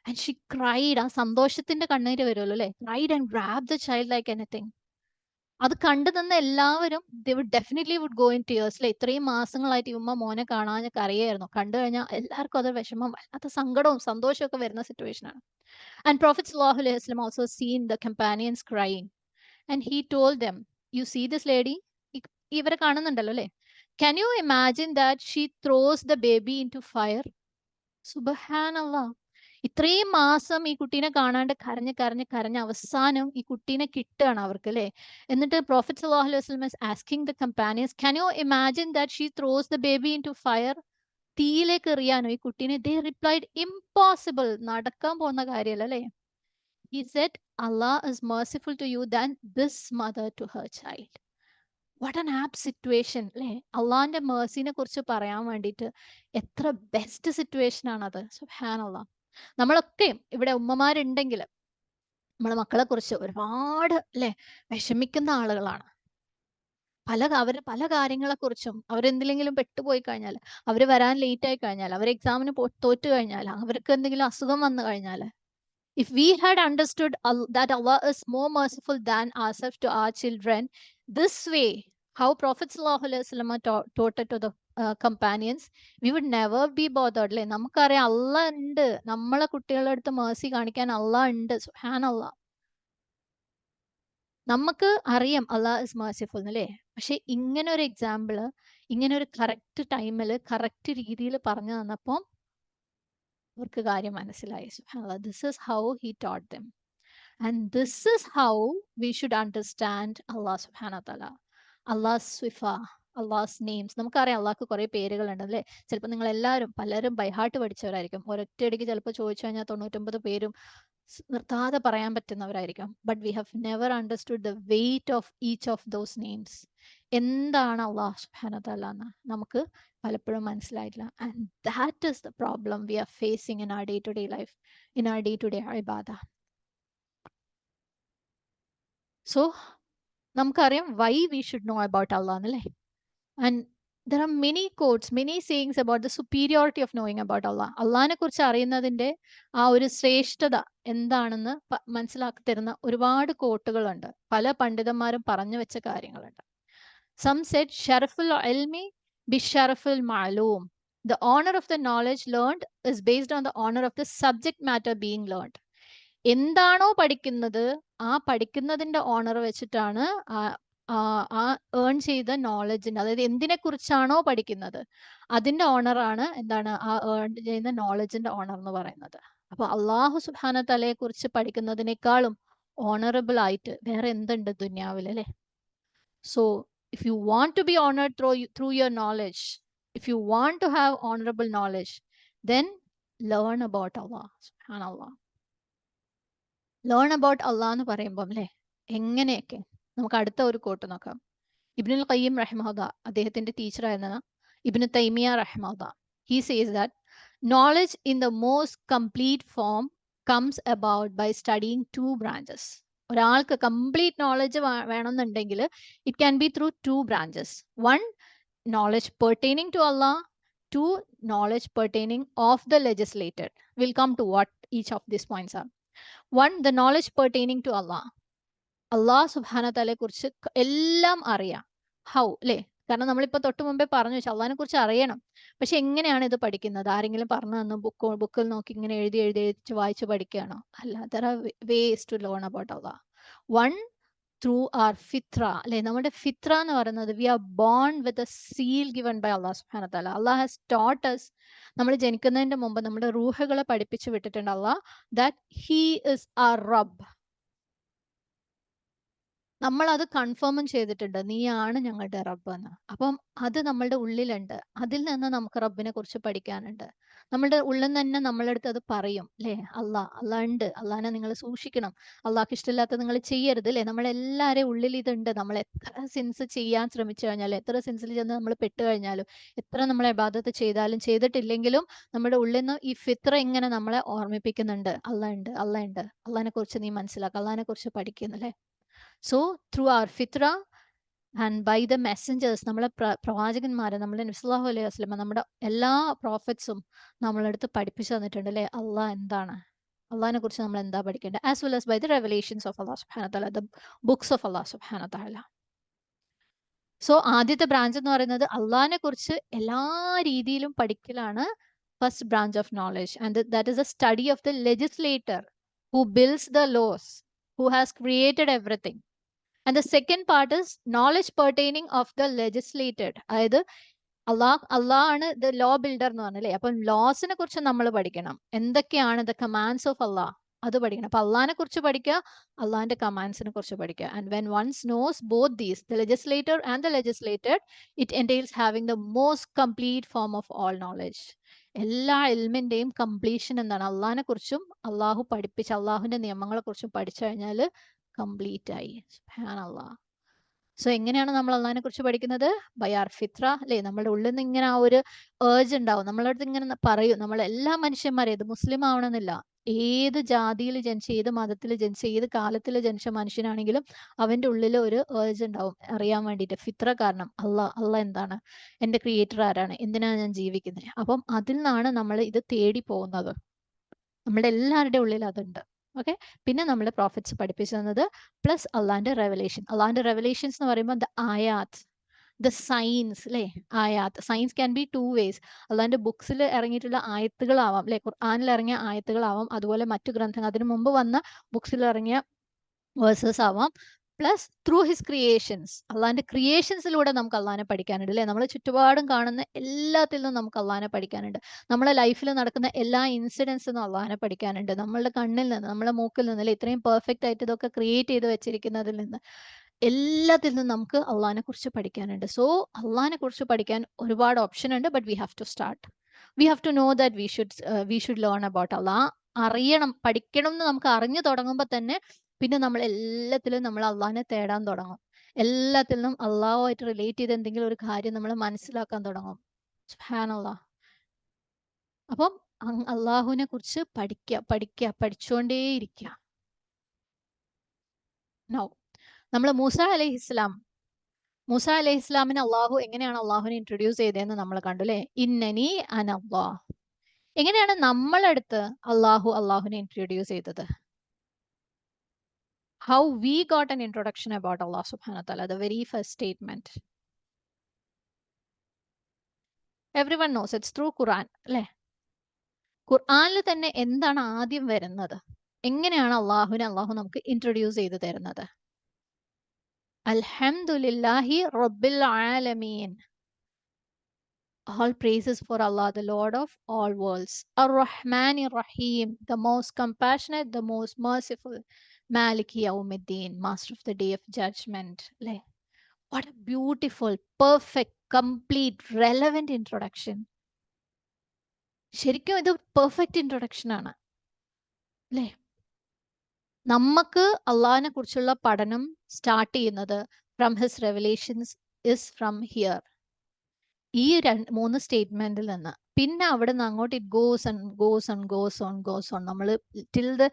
And she cried. ആ സന്തോഷത്തിന്റെ കണ്ണീര് വരുമല്ലോ അല്ലേ. Cried and grab the child like anything. അത് കണ്ടു നിന്ന എല്ലാവരും they would definitely would go in tears. ല്ലേ, ഇത്രയും മാസങ്ങളായിട്ട് ഈ ഉമ്മ മോനെ കാണാൻ കരയായിരുന്നു. കണ്ടു കഴിഞ്ഞാൽ എല്ലാവർക്കും അത് വിഷമം, വല്ലാത്ത സങ്കടവും സന്തോഷവും ഒക്കെ വരുന്ന സിറ്റുവേഷൻ ആണ്. And Prophet sallallahu alaihi wasallam also seen the companions crying, and he told them, you see this lady, ഇവരെ കാണുന്നുണ്ടല്ലോ അല്ലേ, can you imagine that she throws the baby into fire? സുബ്ഹാനല്ലാ, ഇത്രയും മാസം ഈ കുട്ടീനെ കാണാണ്ട് കരഞ്ഞ് കരഞ്ഞ് കരഞ്ഞ് അവസാനം ഈ കുട്ടീനെ കിട്ടുകയാണ് അവർക്ക് അല്ലേ. എന്നിട്ട് പ്രോഫറ്റ് സല്ലല്ലാഹു അലൈഹി വസല്ലം is asking the companions, can you imagine that she throws the baby into fire? തീയിലേക്ക് എറിയാനോ ഈ കുട്ടീനെ? they replied, impossible, നടക്കാൻ പോകുന്ന കാര്യമല്ല അല്ലേ. he said, Allah is merciful to you than this mother to her child. What an app situation അല്ലേ. അള്ളാഹിന്റെ മേഴ്സിനെ കുറിച്ച് പറയാൻ വേണ്ടിയിട്ട് എത്ര ബെസ്റ്റ് സിറ്റുവേഷൻ ആണത്. സുബ്ഹാനല്ലാഹ്. നമ്മളൊക്കെ ഇവിടെ ഉമ്മമാരുണ്ടെങ്കിൽ നമ്മളെ മക്കളെ കുറിച്ച് ഒരുപാട് അല്ലേ വിഷമിക്കുന്ന ആളുകളാണ്. അവർ പല കാര്യങ്ങളെ കുറിച്ചും അവരെന്തിലെങ്കിലും പെട്ടുപോയി കഴിഞ്ഞാൽ, അവർ വരാൻ ലേറ്റ് ആയി കഴിഞ്ഞാൽ, അവർ എക്സാമിന് തോറ്റു കഴിഞ്ഞാൽ, അവർക്ക് എന്തെങ്കിലും അസുഖം വന്നു കഴിഞ്ഞാൽ, if we had understood that Allah is more merciful than ourselves to our children, this way, how Prophet sallallahu alaihi wasallam taught it to the companions, we would never be bothered. അല്ലേ, നമുക്കറിയാം അള്ളാഹ് ഉണ്ട്, നമ്മളെ കുട്ടികളുടെ അടുത്ത് Mercy കാണിക്കാൻ അള്ളാഹ് ഉണ്ട്. സുബ്ഹാനല്ലാഹ്. നമുക്ക് അറിയാം അള്ളാഹ് ഇസ് മേഴ്സിഫുൾ അല്ലേ. പക്ഷെ ഇങ്ങനെ ഒരു എക്സാമ്പിള്, ഇങ്ങനെ ഒരു കറക്റ്റ് ടൈമിൽ കറക്റ്റ് രീതിയിൽ പറഞ്ഞു തന്നപ്പോൾ അവർക്ക് കാര്യം മനസ്സിലായി. സുബ്ഹാനല്ലാഹ്. This is how he taught them. And this is how we should understand Allah subhanahu wa ta'ala. Allah's sifa, Allah's names. നമുക്കറിയാം അള്ളാഹ്ക്ക് കുറേ പേരുകളുണ്ട് അല്ലേ. ചിലപ്പോൾ നിങ്ങൾ എല്ലാവരും പലരും ബൈഹാർട്ട് പഠിച്ചവരായിരിക്കും. ഒരൊറ്റയടിക്ക് ചിലപ്പോൾ ചോദിച്ചു കഴിഞ്ഞാൽ 99 പേരും നിർത്താതെ പറയാൻ പറ്റുന്നവരായിരിക്കും. But we have never understood the weight of each of those names. എന്താണ് അള്ളാഹ് സുബ്ഹാനഹു വ തആല എന്ന് നമുക്ക് പലപ്പോഴും മനസ്സിലായിട്ടില്ല. And that is the problem we are facing in our day-to-day life, in our day-to-day ibadah. So, നമുക്കറിയാം why we should know about Allah എന്നല്ലേ. And there are many quotes, many sayings about the superiority of knowing about Allah. അള്ളാഹിനെ കുറിച്ച് അറിയുന്നതിന്റെ ആ ഒരു ശ്രേഷ്ഠത എന്താണെന്ന് മനസ്സിലാക്കി തരുന്ന ഒരുപാട് കോട്ടുകളുണ്ട്. പല പണ്ഡിതന്മാരും പറഞ്ഞു വെച്ച കാര്യങ്ങളുണ്ട്. Some said, Sharaful ilmi bisharaful ma'loom. The honor of the knowledge learned is based on the honor of the subject matter being learned. എന്താണോ പഠിക്കുന്നത് ആ പഠിക്കുന്നതിന്റെ ഓണർ വെച്ചിട്ടാണ് ആ ഏൺ ചെയ്ത നോളജിന്, അതായത് എന്തിനെ കുറിച്ചാണോ പഠിക്കുന്നത് അതിന്റെ ഓണറാണ് എന്താണ് ആ ഏൺ ചെയ്യുന്ന നോളജിന്റെ ഓണർ എന്ന് പറയുന്നത്. അപ്പൊ അള്ളാഹു സുബ്ഹാനഹു തആലയെ കുറിച്ച് പഠിക്കുന്നതിനേക്കാളും ഓണറബിൾ ആയിട്ട് വേറെ എന്തുണ്ട് ദുനിയാവിൽ അല്ലേ. So if you want to be honoured through your knowledge, if you want to have honourable knowledge, then learn about Allah സുബ്ഹാനല്ലാഹ്. ലേൺ അബൌട്ട് അള്ളാഹ് എന്ന് പറയുമ്പം അല്ലേ എങ്ങനെയൊക്കെ, നമുക്ക് അടുത്ത ഒരു കോട്ട് നോക്കാം. ഇബ്നുൽ ഖയ്യിം റഹിമഹുല്ലാ, അദ്ദേഹത്തിന്റെ ടീച്ചറായിരുന്ന ഇബ്നു തൈമിയ റഹിമഹുല്ലാ, he says that knowledge in the most complete form comes about by studying two branches. ഒരാൾക്ക് കംപ്ലീറ്റ് നോളജ് വേണമെന്നുണ്ടെങ്കിൽ it can be through to branches. One, knowledge pertaining to Allah. Two, knowledge pertaining of the legislated. We'll come to what each of these points are. One, the knowledge pertaining to Allah. അള്ളാഹ് സുബ്ഹാനഹു തആലയെ കുറിച്ച് എല്ലാം അറിയാം. How അല്ലേ, കാരണം നമ്മളിപ്പോൾ തൊട്ട് മുമ്പേ പറഞ്ഞു വെച്ചാൽ അള്ളാഹിനെ കുറിച്ച് അറിയണം. പക്ഷെ എങ്ങനെയാണ് ഇത് പഠിക്കുന്നത്? ആരെങ്കിലും പറഞ്ഞു തന്നു ബുക്കിൽ നോക്കി ഇങ്ങനെ എഴുതി വായിച്ച് പഠിക്കുകയാണോ? അല്ല. There are ways to learn about Allah. One, through our ഫിത്ര അല്ലെ. നമ്മുടെ ഫിത്ര എന്ന് പറയുന്നത് we are born with a seal given by Allah സുബ്ഹാനഹു വ തആല. അള്ളാഹ് ഹാസ് ടോട്ട് us, നമ്മൾ ജനിക്കുന്നതിന്റെ മുമ്പ് നമ്മുടെ റൂഹുകളെ പഠിപ്പിച്ചു വിട്ടിട്ടുണ്ട് അള്ളാഹ്, ദാറ്റ് ഹി ഇസ് ആർ റബ്ബ്. നമ്മൾ അത് കൺഫേമും ചെയ്തിട്ടുണ്ട്, നീയാണ് ഞങ്ങളുടെ റബ്ബ് എന്ന്. അപ്പം അത് നമ്മളുടെ ഉള്ളിലുണ്ട്. അതിൽ നിന്ന് നമുക്ക് റബ്ബിനെ കുറിച്ച് പഠിക്കാനുണ്ട്. നമ്മളുടെ ഉള്ളിൽ നിന്ന് തന്നെ നമ്മളുടെ അടുത്ത് അത് പറയും അല്ലേ, അള്ളാഹ് ഉണ്ട്, അള്ളാഹിനെ നിങ്ങൾ സൂക്ഷിക്കണം, അള്ളാഹ്ക്ക് ഇഷ്ടമില്ലാത്തത് നിങ്ങൾ ചെയ്യരുത് അല്ലേ. നമ്മളെല്ലാവരുടെയും ഉള്ളിൽ ഇതുണ്ട്. നമ്മൾ എത്ര സിൻസ് ചെയ്യാൻ ശ്രമിച്ചു കഴിഞ്ഞാലും, എത്ര സിൻസിൽ ചെന്ന് നമ്മൾ പെട്ട് കഴിഞ്ഞാലും, എത്ര നമ്മൾ ഇബാദത്ത് ചെയ്താലും ചെയ്തിട്ടില്ലെങ്കിലും നമ്മുടെ ഉള്ളിൽ നിന്ന് ഈ ഫിത്ര ഇങ്ങനെ നമ്മളെ ഓർമ്മിപ്പിക്കുന്നുണ്ട്, അള്ളാഹ് ഉണ്ട്, അള്ളാഹ് ഉണ്ട്, അള്ളാഹിനെ കുറിച്ച് നീ മനസ്സിലാക്കുക, അള്ളാഹിനെ കുറിച്ച് പഠിക്കുന്നല്ലേ. So through our fitra and by the messengers, നമ്മളെ പ്രവാചകന്മാരെ, നമ്മുടെ നബി സല്ലല്ലാഹു അലൈഹി വസല്ലം, നമ്മുടെ എല്ലാ പ്രോഫറ്റ്സും നമ്മളെടുത്ത് പഠിപ്പിച്ചു തന്നിട്ടുണ്ട് അല്ലേ, അള്ളാഹ് എന്താണ്, അള്ളാഹിനെ കുറിച്ച് നമ്മൾ എന്താ പഠിക്കേണ്ടത്, as well as by the revelations of അള്ളാഹു സുബ്ഹാനഹു വ തആല, ദ ബുക്സ് ഓഫ് അള്ളാഹു സുബ്ഹാനഹു വ തആല. സോ ആദ്യത്തെ ബ്രാഞ്ച് എന്ന് പറയുന്നത് അള്ളാഹിനെ കുറിച്ച് എല്ലാ രീതിയിലും പഠിക്കലാണ് first branch of knowledge. And that is a study of the legislator who builds the laws, who has created everything. And the second part is knowledge pertaining of the legislated. അതായത് Allah ആണ് the law builder എന്ന് പറഞ്ഞല്ലേ. അപ്പം ലോസിനെ കുറിച്ച് നമ്മൾ പഠിക്കണം. എന്തൊക്കെയാണ് the commands of അള്ളാഹ്, അത് പഠിക്കണം. അപ്പൊ അള്ളാഹിനെ കുറിച്ച് പഠിക്കുക, അള്ളാഹിന്റെ കമാൻഡ്സിനെ കുറിച്ച് പഠിക്കുക. And when ones knows both these, the legislator and the legislated, it entails having the most complete form of all knowledge. എല്ലാ ഇൽമിന്റെയും കംപ്ലീഷൻ എന്താണ്, അള്ളാഹിനെ കുറിച്ചും അള്ളാഹു പഠിപ്പിച്ച അള്ളാഹുവിന്റെ നിയമങ്ങളെ കുറിച്ചും പഠിച്ചു കഴിഞ്ഞാൽ കംപ്ലീറ്റ് ആയി. സുബ്ഹാനല്ലാഹ്. സോ എങ്ങനെയാണ് നമ്മൾ അള്ളാഹിനെ കുറിച്ച് പഠിക്കുന്നത്? ബൈ ആർ ഫിത്ര അല്ലേ. നമ്മുടെ ഉള്ളിൽ നിന്ന് ഇങ്ങനെ ആ ഒരു ഏർജ് ഉണ്ടാവും. നമ്മളെ അടുത്ത് ഇങ്ങനെ പറയും, നമ്മൾ എല്ലാ മനുഷ്യന്മാരും, ഇത് മുസ്ലിം ആവണമെന്നില്ല, ഏത് ജാതിയിൽ ജനിച്ച, ഏത് മതത്തിൽ ജനിച്ച, ഏത് കാലത്തിൽ ജനിച്ച മനുഷ്യനാണെങ്കിലും അവന്റെ ഉള്ളിൽ ഒരു ഏർജ് ഉണ്ടാവും അറിയാൻ വേണ്ടിയിട്ട്. ഫിത്ര കാരണം അള്ളാഹ് എന്താണ്, എന്റെ ക്രിയേറ്റർ ആരാണ്, എന്തിനാണ് ഞാൻ ജീവിക്കുന്നത്. അപ്പം അതിൽ നിന്നാണ് നമ്മൾ ഇത് തേടി പോകുന്നത്. നമ്മുടെ എല്ലാവരുടെയും ഉള്ളിൽ അതുണ്ട്. ഓക്കെ. പിന്നെ നമ്മുടെ പ്രോഫിറ്റ്സ് പഠിപ്പിച്ചു തന്നത് പ്ലസ് അള്ളാഹിന്റെ റെവലേഷൻസ് എന്ന് പറയുമ്പോൾ ദ ആയാത്ത്, ദ സയൻസ് അല്ലേ. ആയാത്ത് science can be two ways. അള്ളാഹിന്റെ ബുക്സിൽ ഇറങ്ങിയിട്ടുള്ള ആയത്തുകളാവാം അല്ലെ, ഖുർആനിൽ ഇറങ്ങിയ ആയത്തുകളാവാം, അതുപോലെ മറ്റു ഗ്രന്ഥങ്ങൾ അതിനു മുമ്പ് വന്ന ബുക്സിൽ ഇറങ്ങിയ വേഴ്സസ് ആവാം. പ്ലസ് ത്രൂ ഹിസ് ക്രിയേഷൻസ്, അള്ളാഹിന്റെ ക്രിയേഷൻസിലൂടെ നമുക്ക് അള്ളാഹിനെ പഠിക്കാനുണ്ട് അല്ലേ. നമ്മളെ ചുറ്റുപാടും കാണുന്ന എല്ലാത്തിൽ നിന്നും നമുക്ക് അള്ളാഹിനെ പഠിക്കാനുണ്ട്. നമ്മളെ ലൈഫിൽ നടക്കുന്ന എല്ലാ ഇൻസിഡൻസിൽ നിന്നും അള്ളാഹിനെ പഠിക്കാനുണ്ട്. നമ്മളുടെ കണ്ണിൽ നിന്ന്, നമ്മളെ മൂക്കിൽ നിന്ന് അല്ലെ, ഇത്രയും പെർഫെക്റ്റ് ആയിട്ട് ഇതൊക്കെ ക്രിയേറ്റ് ചെയ്ത് വെച്ചിരിക്കുന്നതിൽ നിന്ന്, എല്ലാത്തിൽ നിന്നും നമുക്ക് അള്ളാഹിനെ കുറിച്ച് പഠിക്കാനുണ്ട്. സോ അള്ളാഹിനെ കുറിച്ച് പഠിക്കാൻ ഒരുപാട് ഓപ്ഷൻ ഉണ്ട്. But we have to start. We have to know that we should learn about Allah. അറിയണം, പഠിക്കണം എന്ന് നമുക്ക് അറിഞ്ഞു തുടങ്ങുമ്പോൾ തന്നെ പിന്നെ നമ്മൾ എല്ലാത്തിലും നമ്മൾ അള്ളാഹിനെ തേടാൻ തുടങ്ങും. എല്ലാത്തിൽ നിന്നും അള്ളാഹുമായിട്ട് റിലേറ്റ് ചെയ്ത് എന്തെങ്കിലും ഒരു കാര്യം നമ്മൾ മനസ്സിലാക്കാൻ തുടങ്ങും. സുബ്ഹാനല്ലാഹ്. അപ്പം അള്ളാഹുവിനെ കുറിച്ച് പഠിച്ചുകൊണ്ടേയിരിക്കുക. നോ, നമ്മൾ മൂസ അലൈഹിസ്ലാമിനെ അള്ളാഹു എങ്ങനെയാണ് അള്ളാഹുവിനെ ഇൻട്രൊഡ്യൂസ് ചെയ്തതെന്ന് നമ്മൾ കണ്ടു അല്ലേ. ഇന്നനി അനല്ലാഹ്. എങ്ങനെയാണ് നമ്മളടുത്ത് അള്ളാഹുവിനെ ഇൻട്രൊഡ്യൂസ് ചെയ്തത്? How we got an introduction about Allah subhanahu wa ta'ala, the very first statement. Everyone knows it's through Quran അല്ലേ. ഖുർആനിൽ തന്നെ എന്താണ് ആദ്യം വരുന്നത്? എങ്ങനെയാണ് അള്ളാഹു നമുക്ക് ഇൻട്രൊഡ്യൂസ് ചെയ്ത് തരുന്നത്? അൽഹംദുലില്ലാഹി റബ്ബിൽ ആലമീൻ. All praises for Allah, the Lord of all worlds. Ar-Rahmanir Rahim, the most compassionate, the most merciful. Maliki Yawmiddin, master of the day of judgment. What a beautiful, perfect, complete, relevant introduction. ശരിക്കും ഇത് perfect introduction ആണ് അല്ലേ. നമുക്ക് അള്ളാഹിനെ കുറിച്ചുള്ള പഠനം start ചെയ്യുന്നത് from his revelations is from here. ഈ 3 സ്റ്റേറ്റ്മെന്റിൽ നിന്ന്. പിന്നെ അവിടെ നിന്ന് അങ്ങോട്ട് ഇറ്റ് ഗോസ് ഓൺ. നമ്മൾ ടിൽ ദ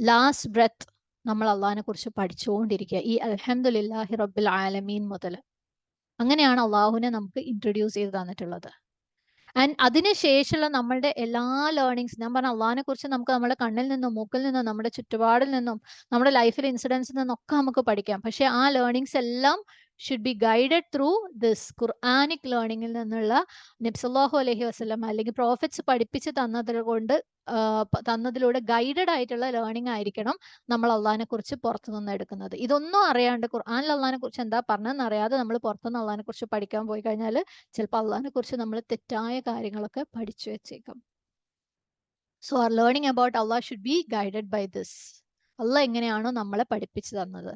ലാസ്റ്റ് ബ്രെത്ത് നമ്മൾ അള്ളാഹിനെ കുറിച്ച് പഠിച്ചുകൊണ്ടിരിക്കുക. ഈ അൽഹംദുലില്ലാഹി റബ്ബിൽ ആലമീൻ മുതൽ. അങ്ങനെയാണ് അള്ളാഹുവിനെ നമുക്ക് ഇൻട്രൊഡ്യൂസ് ചെയ്ത് തന്നിട്ടുള്ളത്. ആൻഡ് അതിനുശേഷമുള്ള നമ്മളുടെ എല്ലാ ലേണിങ്സ്, ഞാൻ പറഞ്ഞ അള്ളാഹിനെ കുറിച്ച് നമുക്ക് നമ്മുടെ കണ്ണിൽ നിന്നും, മൂക്കിൽ നിന്നും, നമ്മുടെ ചുറ്റുപാടിൽ നിന്നും, നമ്മുടെ ലൈഫിലെ ഇൻസിഡൻസിൽ നിന്നൊക്കെ നമുക്ക് പഠിക്കാം. പക്ഷെ ആ ലേണിങ്സ് എല്ലാം should be guided through this Quranic ലേണിങ്ങിൽ നിന്നുള്ള നബി സല്ലല്ലാഹു അലൈഹി വസല്ലം അല്ലെങ്കിൽ പ്രോഫറ്റ്സ് പഠിപ്പിച്ച് തന്നതിലൂടെ ഗൈഡഡ് ആയിട്ടുള്ള ലേണിംഗ് ആയിരിക്കണം നമ്മൾ അള്ളാഹിനെ കുറിച്ച് പുറത്തുനിന്ന് എടുക്കുന്നത്. ഇതൊന്നും അറിയാണ്ട് ഖുർആനിൽ അള്ളാഹിനെ കുറിച്ച് എന്താ പറഞ്ഞതെന്ന് അറിയാതെ നമ്മൾ പുറത്തുനിന്ന് അള്ളാഹിനെ കുറിച്ച് പഠിക്കാൻ പോയി കഴിഞ്ഞാൽ ചിലപ്പോൾ അള്ളാഹിനെ കുറിച്ച് നമ്മൾ തെറ്റായ കാര്യങ്ങളൊക്കെ പഠിച്ചു വെച്ചേക്കും. So our learning about Allah should be guided by this. Allah എങ്ങനെയാണോ നമ്മളെ പഠിപ്പിച്ചു തന്നത്,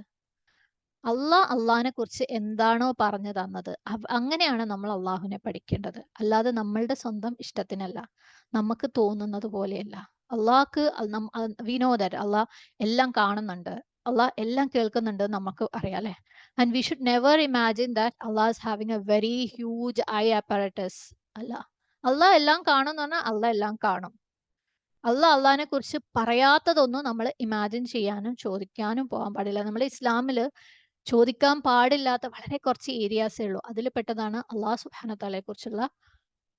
അള്ളാഹിനെ കുറിച്ച് എന്താണോ പറഞ്ഞു തന്നത്, അങ്ങനെയാണ് നമ്മൾ അള്ളാഹുവിനെ പഠിക്കേണ്ടത്. അല്ലാതെ നമ്മളുടെ സ്വന്തം ഇഷ്ടത്തിനല്ല, നമുക്ക് തോന്നുന്നത് പോലെയല്ല. അള്ളാഹ്ക്ക് വി നോ ദാറ്റ് അള്ളാഹ് എല്ലാം കാണുന്നുണ്ട്, അള്ളാഹ് എല്ലാം കേൾക്കുന്നുണ്ട്, നമുക്ക് അറിയാം അല്ലെ. And we should never imagine that Allah is having a very huge eye apparatus. Allah എല്ലാം കാണും എന്ന് പറഞ്ഞാൽ അള്ളാഹ് എല്ലാം കാണും. അള്ളാഹിനെ കുറിച്ച് പറയാത്തതൊന്നും നമ്മൾ ഇമാജിൻ ചെയ്യാനും ചോദിക്കാനും പോകാൻ പാടില്ല. നമ്മുടെ ഇസ്ലാമില് ചോദിക്കാൻ പാടില്ലാത്ത വളരെ കുറച്ച് ഏരിയാസേ ഉള്ളൂ. അതിൽ പെട്ടതാണ് അള്ളാഹു സുബ്ഹാനഹു വ തആലയെ കുറിച്ചുള്ള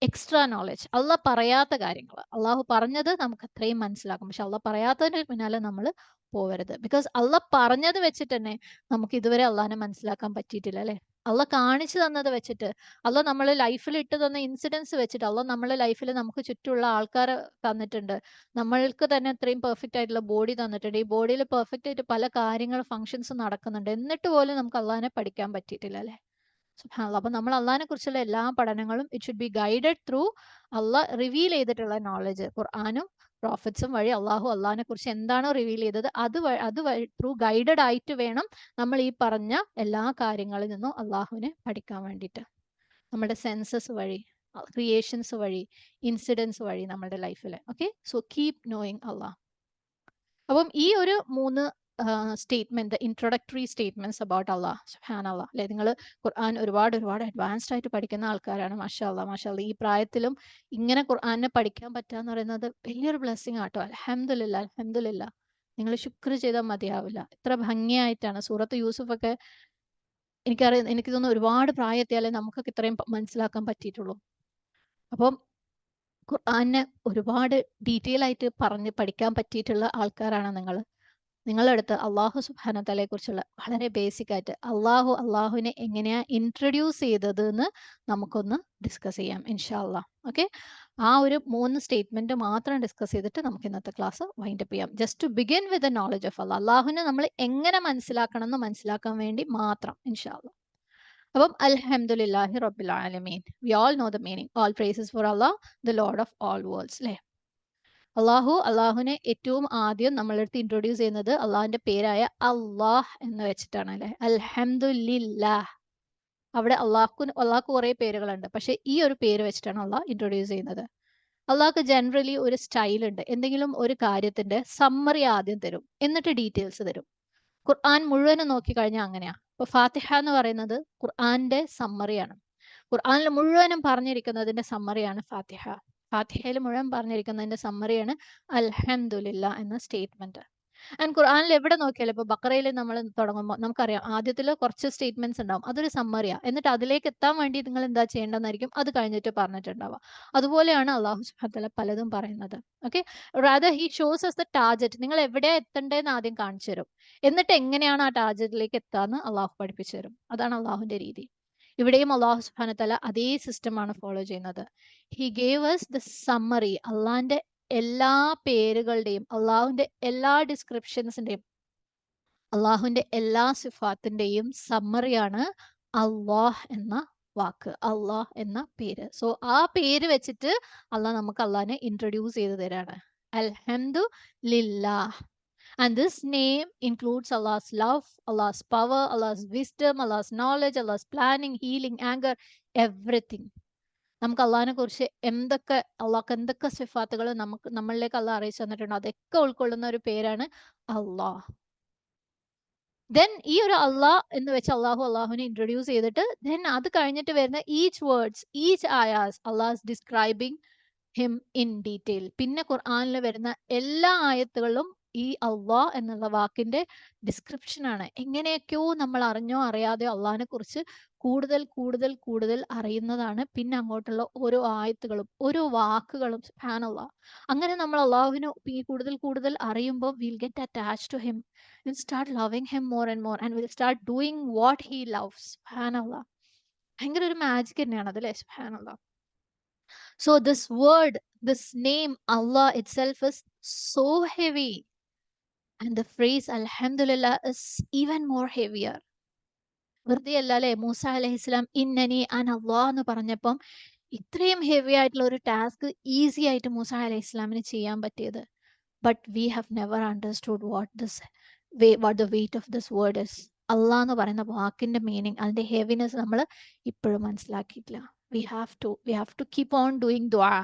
എക്സ്ട്രാ നോളജ്. അള്ളാഹ് പറയാത്ത കാര്യങ്ങൾ. അള്ളാഹു പറഞ്ഞത് നമുക്ക് അത്രയും മനസ്സിലാക്കും. പക്ഷെ അള്ളാഹ് പറയാത്തതിന്റെ പിന്നാലെ നമ്മൾ പോവരുത്. ബിക്കോസ് അള്ളാഹ് പറഞ്ഞത് വെച്ചിട്ട് തന്നെ നമുക്ക് ഇതുവരെ അള്ളാഹിനെ മനസ്സിലാക്കാൻ പറ്റിയിട്ടില്ല അല്ലേ? അള്ളാഹ് കാണിച്ചു തന്നത് വെച്ചിട്ട്, അള്ളാഹ് നമ്മളെ ലൈഫിൽ ഇട്ട് തന്ന ഇൻസിഡൻസ് വെച്ചിട്ട്, അള്ളാഹ് നമ്മളെ ലൈഫിൽ നമുക്ക് ചുറ്റുമുള്ള ആൾക്കാരെ തന്നിട്ടുണ്ട്. നമ്മൾക്ക് തന്നെ അത്രയും പെർഫെക്റ്റ് ആയിട്ടുള്ള ബോഡി തന്നിട്ടുണ്ട്. ഈ ബോഡിയിൽ പെർഫെക്റ്റ് ആയിട്ട് പല കാര്യങ്ങൾ ഫങ്ഷൻസ് നടക്കുന്നുണ്ട്. എന്നിട്ട് പോലും നമുക്ക് അള്ളാഹിനെ പഠിക്കാൻ പറ്റിയിട്ടില്ല അല്ലേ? സുബ്ഹാനല്ലാഹ്. അപ്പൊ നമ്മൾ അള്ളാഹിനെ കുറിച്ചുള്ള എല്ലാ പഠനങ്ങളും it should be guided through Allah reveal ചെയ്തിട്ടുള്ള നോളജ്. ഖുർആനും പ്രോഫറ്റ്സും വഴി അള്ളാഹിനെ കുറിച്ച് എന്താണോ റിവീൽ ചെയ്തത് അത് വഴി ത്രൂ ഗൈഡഡ് ആയിട്ട് വേണം നമ്മൾ ഈ പറഞ്ഞ എല്ലാ കാര്യങ്ങളിൽ നിന്നും അള്ളാഹുവിനെ പഠിക്കാൻ വേണ്ടിയിട്ട്. നമ്മുടെ സെൻസസ് വഴി, ക്രിയേഷൻസ് വഴി, ഇൻസിഡൻസ് വഴി നമ്മുടെ ലൈഫിൽ. ഓക്കെ, സോ കീപ് നോയിങ് അള്ളാഹ്. അപ്പം ഈ ഒരു 3 statement, introductory statements about Allah സുബ്ഹാനല്ലാഹ് അല്ലെ? നിങ്ങൾ ഖുർആൻ ഒരുപാട് അഡ്വാൻസ്ഡ് ആയിട്ട് പഠിക്കുന്ന ആൾക്കാരാണ്. മാഷാ അല്ലാഹ്. ഈ പ്രായത്തിലും ഇങ്ങനെ ഖുർആനെ പഠിക്കാൻ പറ്റാന്ന് പറയുന്നത് വലിയൊരു ബ്ലെസ്സിങ് ആട്ടോ. അൽഹംദുലില്ലാ. നിങ്ങൾ ശുക്ർ ചെയ്താൽ മതിയാവില്ല. ഇത്ര ഭംഗിയായിട്ടാണ് സൂറത്ത് യൂസുഫ് ഒക്കെ. എനിക്ക് തോന്നുന്നു ഒരുപാട് പ്രായം എത്തിയാലേ നമുക്കൊക്കെ ഇത്രയും മനസ്സിലാക്കാൻ പറ്റിയിട്ടുള്ളൂ. അപ്പം ഖുർആനെ ഒരുപാട് ഡീറ്റെയിൽ ആയിട്ട് പറഞ്ഞ് പഠിക്കാൻ പറ്റിയിട്ടുള്ള ആൾക്കാരാണ് നിങ്ങൾ. നിങ്ങളുടെ അടുത്ത് അള്ളാഹു സുബ്ഹാനഹു വ തആലയെ കുറിച്ചുള്ള വളരെ ബേസിക് ആയിട്ട് അള്ളാഹുവിനെ എങ്ങനെയാ ഇൻട്രൊഡ്യൂസ് ചെയ്തത് എന്ന് നമുക്കൊന്ന് ഡിസ്കസ് ചെയ്യാം ഇൻഷാ അള്ളാഹ്. ഓക്കെ, ആ ഒരു 3 സ്റ്റേറ്റ്മെന്റ് മാത്രം ഡിസ്കസ് ചെയ്തിട്ട് നമുക്ക് ഇന്നത്തെ ക്ലാസ് വൈൻഡ് അപ്പ് ചെയ്യാം. Just to begin with the knowledge of അള്ളാഹുവിനെ നമ്മൾ എങ്ങനെ മനസ്സിലാക്കണം എന്ന് മനസ്സിലാക്കാൻ വേണ്ടി മാത്രം ഇൻഷാ അള്ളാഹ്. അപ്പം അൽഹംദുലില്ലാഹി റബ്ബിൽ ആലമീൻ. We all know the meaning. All praises for Allah, the lord of all worlds. അല്ലേ? അള്ളാഹുവിനെ ഏറ്റവും ആദ്യം നമ്മളടുത്ത് ഇൻട്രൊഡ്യൂസ് ചെയ്യുന്നത് അള്ളാഹിന്റെ പേരായ അള്ളാഹ് എന്ന് വെച്ചിട്ടാണ് അല്ലെ? അൽഹംദുലില്ലാഹ്. അവിടെ അള്ളാഹ്ക്ക് കുറെ പേരുകളുണ്ട്. പക്ഷെ ഈ ഒരു പേര് വെച്ചിട്ടാണ് അള്ളാഹ് ഇൻട്രൊഡ്യൂസ് ചെയ്യുന്നത്. അള്ളാഹ്ക്ക് ജനറലി ഒരു സ്റ്റൈൽ ഉണ്ട്. എന്തെങ്കിലും ഒരു കാര്യത്തിന്റെ സമ്മറി ആദ്യം തരും, എന്നിട്ട് ഡീറ്റെയിൽസ് തരും. ഖുർആൻ മുഴുവനും നോക്കിക്കഴിഞ്ഞാൽ അങ്ങനെയാ. ഇപ്പൊ ഫാത്തിഹ എന്ന് പറയുന്നത് ഖുർആന്റെ സമ്മറിയാണ്. ഖുർആനിൽ മുഴുവനും പറഞ്ഞിരിക്കുന്നതിന്റെ സമ്മറിയാണ് ഫാത്തിഹ. ഫാത്തിഹയിൽ മുഴുവൻ പറഞ്ഞിരിക്കുന്നതിന്റെ സമ്മറിയാണ് അൽഹംദുലില്ലാ എന്ന സ്റ്റേറ്റ്മെന്റ്. ആൻഡ് ഖുർആനിൽ എവിടെ നോക്കിയാലും ഇപ്പൊ ബക്കറയിൽ നമ്മൾ തുടങ്ങുമ്പോൾ നമുക്കറിയാം ആദ്യത്തിൽ കുറച്ച് സ്റ്റേറ്റ്മെന്റ്സ് ഉണ്ടാവും. അതൊരു സമ്മറിയാ. എന്നിട്ട് അതിലേക്ക് എത്താൻ വേണ്ടി നിങ്ങൾ എന്താ ചെയ്യേണ്ടതെന്നായിരിക്കും അത് കഴിഞ്ഞിട്ട് പറഞ്ഞിട്ടുണ്ടാവുക. അതുപോലെയാണ് അള്ളാഹു സുബ്ഹാനഹു വ തആല പലതും പറയുന്നത്. Okay, rather he shows us the target. നിങ്ങൾ എവിടെയാ എത്തേണ്ടതെന്ന് ആദ്യം കാണിച്ചു തരും. എന്നിട്ട് എങ്ങനെയാണ് ആ ടാർഗറ്റിലേക്ക് എത്താന്ന് അള്ളാഹു പഠിപ്പിച്ചു തരും. അതാണ് അള്ളാഹുവിന്റെ രീതി. ഇവിടെയും അള്ളാഹു സുബ്ഹാനഹു വ തആല അതേ സിസ്റ്റമാണ് ഫോളോ ചെയ്യുന്നത്. He gave us the summary. അള്ളാഹിന്റെ എല്ലാ പേരുകളുടെയും, അള്ളാഹുവിന്റെ എല്ലാ ഡിസ്ക്രിപ്ഷൻസിന്റെയും, അള്ളാഹുവിന്റെ എല്ലാ സിഫാത്തിന്റെയും സമ്മറിയാണ് അള്ളാഹ് എന്ന വാക്ക്, അള്ളാഹ് എന്ന പേര്. സോ ആ പേര് വെച്ചിട്ട് അള്ളാഹ് നമുക്ക് അള്ളാഹിനെ ഇൻട്രൊഡ്യൂസ് ചെയ്ത് തരാണ്. അൽഹംദുലില്ലാഹ്. And this name includes Allah's love, Allah's power, Allah's wisdom, Allah's knowledge, Allah's planning, healing, anger, everything. നമുക്ക് അള്ളാഹിനെ കുറിച്ച് അള്ളാഹ്ക്ക് എന്തൊക്കെ സിഫാത്തുകൾ നമ്മളിലേക്ക് അള്ളാഹ് അറിയിച്ചു തന്നിട്ടുണ്ടോ അതൊക്കെ ഉൾക്കൊള്ളുന്ന ഒരു പേരാണ് അള്ളാഹ്. ദെൻ ഈ ഒരു അള്ളാഹ് എന്ന് വെച്ച് അള്ളാഹുവിനെ ഇൻട്രൊഡ്യൂസ് ചെയ്തിട്ട് ദെൻ അത് കഴിഞ്ഞിട്ട് വരുന്ന ഈച്ച് ആയാസ് Allah describing him in detail. പിന്നെ ഖുർആനിൽ വരുന്ന എല്ലാ ആയത്തുകളിലും ഈ അള്ളാഹ് എന്നുള്ള വാക്കിന്റെ ഡിസ്ക്രിപ്ഷൻ ആണ്. എങ്ങനെയൊക്കെയോ നമ്മൾ അറിഞ്ഞോ അറിയാതെയോ അള്ളാഹിനെ കുറിച്ച് കൂടുതൽ അറിയുന്നതാണ് പിന്നെ അങ്ങോട്ടുള്ള ഓരോ ആയത്തുകളും ഓരോ വാക്കുകളും. സുബ്ഹാനല്ലാഹ്. അങ്ങനെ നമ്മൾ അള്ളാഹുവിനെ കൂടുതൽ അറിയുമ്പോൾ will get attached to him, will start loving him more and more and will start doing what he loves. സുബ്ഹാനല്ലാഹ്. ഭയങ്കര ഒരു മാജിക് തന്നെയാണ് അതല്ലേ? സുബ്ഹാനല്ലാഹ്. So this word, this name Allah itself is so heavy, and the phrase Alhamdulillah is even more heavier. വെറുതെ അല്ല അല്ലെ മൂസ അലൈഹിസ്സലാം ഇന്നനി അൻ അള്ളാഹ് എന്ന് പറഞ്ഞപ്പം ഇത്രയും ഹെവി ആയിട്ടുള്ള ഒരു ടാസ്ക് ഈസി ആയിട്ട് മൂസ അലൈഹിസ്സലാമിന് ചെയ്യാൻ പറ്റിയത്. But we have never understood what the weight of this word is. Allah എന്ന് പറയുന്ന വാക്കിന്റെ മീനിങ്, അതിന്റെ ഹെവിനെസ് നമ്മൾ ഇപ്പോഴും മനസ്സിലാക്കിയിട്ടില്ല. We have to keep on doing dua.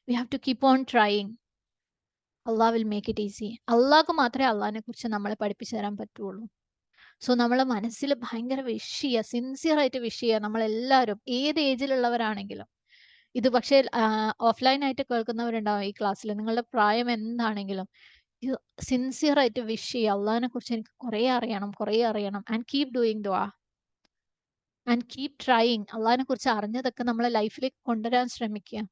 We have to keep on trying. Allah will make it easy. അള്ളാഹ്ക്ക് മാത്രമേ അള്ളാഹിനെ കുറിച്ച് നമ്മളെ പഠിപ്പിച്ചു തരാൻ പറ്റുള്ളൂ. സോ നമ്മളെ മനസ്സിൽ ഭയങ്കര സിൻസിയർ ആയിട്ട് നമ്മളെല്ലാവരും ഏത് ഏജിലുള്ളവരാണെങ്കിലും. ഇത് പക്ഷേ ഓഫ്ലൈൻ ആയിട്ട് കേൾക്കുന്നവരുണ്ടാവും ഈ ക്ലാസ്സിൽ. നിങ്ങളുടെ പ്രായം എന്താണെങ്കിലും സിൻസിയർ ആയിട്ട് അള്ളാഹിനെ കുറിച്ച് എനിക്ക് കുറേ അറിയണം ആൻഡ് കീപ് ഡൂയിങ് ദുആ. And keep trying. അള്ളാഹിനെ കുറിച്ച് അറിഞ്ഞതൊക്കെ നമ്മളെ ലൈഫിലേക്ക് കൊണ്ടുവരാൻ ശ്രമിക്കുക.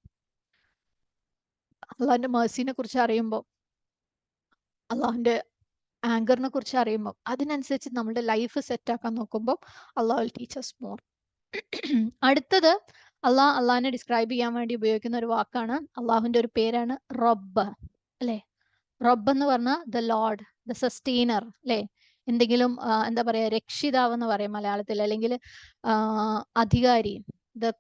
അള്ളാഹിന്റെ മേഴ്സിനെ കുറിച്ച് അറിയുമ്പോൾ, അള്ളാഹിന്റെ ആങ്കറിനെ കുറിച്ച് അറിയുമ്പോൾ, അതിനനുസരിച്ച് നമ്മുടെ ലൈഫ് സെറ്റ് ആക്കാൻ നോക്കുമ്പോൾ അള്ളാഹ് വിൽ ടീച്ച് us മോർ. അടുത്തത് അള്ളാഹിനെ ഡിസ്ക്രൈബ് ചെയ്യാൻ വേണ്ടി ഉപയോഗിക്കുന്ന ഒരു വാക്കാണ്, അള്ളാഹുവിന്റെ ഒരു പേരാണ് റബ്ബ്, അല്ലെ? റബ്ബ് എന്ന് പറഞ്ഞാൽ ദ ലോർഡ്, ദ സസ്റ്റെയിനർ, അല്ലെ? എന്തെങ്കിലും എന്താ പറയാ, രക്ഷിതാവ് എന്ന് പറയും മലയാളത്തിൽ, അല്ലെങ്കിൽ അധികാരി, ദ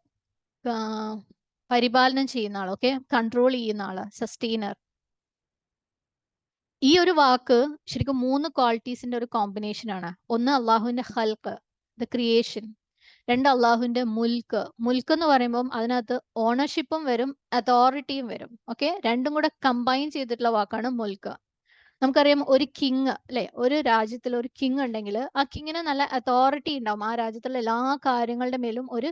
പരിപാലനം ചെയ്യുന്ന ആൾ, ഓക്കെ, കൺട്രോൾ ചെയ്യുന്ന ആള്, സസ്റ്റെയിനർ. ഈ ഒരു വാക്ക് ശരിക്കും 3 ക്വാളിറ്റീസിന്റെ ഒരു കോമ്പിനേഷൻ ആണ്. ഒന്ന് അള്ളാഹുവിന്റെ ഹൽക്ക്, ദ ക്രിയേഷൻ. രണ്ട് അള്ളാഹുവിന്റെ മുൽക്ക്. മുൽക്ക് എന്ന് പറയുമ്പോൾ അതിനകത്ത് ഓണർഷിപ്പും വരും, അതോറിറ്റിയും വരും. ഓക്കെ, രണ്ടും കൂടെ കമ്പൈൻ ചെയ്തിട്ടുള്ള വാക്കാണ് മുൽക്ക്. നമുക്കറിയാം ഒരു കിങ്, അല്ലെ? ഒരു രാജ്യത്തിൽ ഒരു കിങ് ഉണ്ടെങ്കിൽ ആ കിങ്ങിന് നല്ല അതോറിറ്റി ഉണ്ടാവും. ആ രാജ്യത്തുള്ള എല്ലാ കാര്യങ്ങളുടെ മേലും ഒരു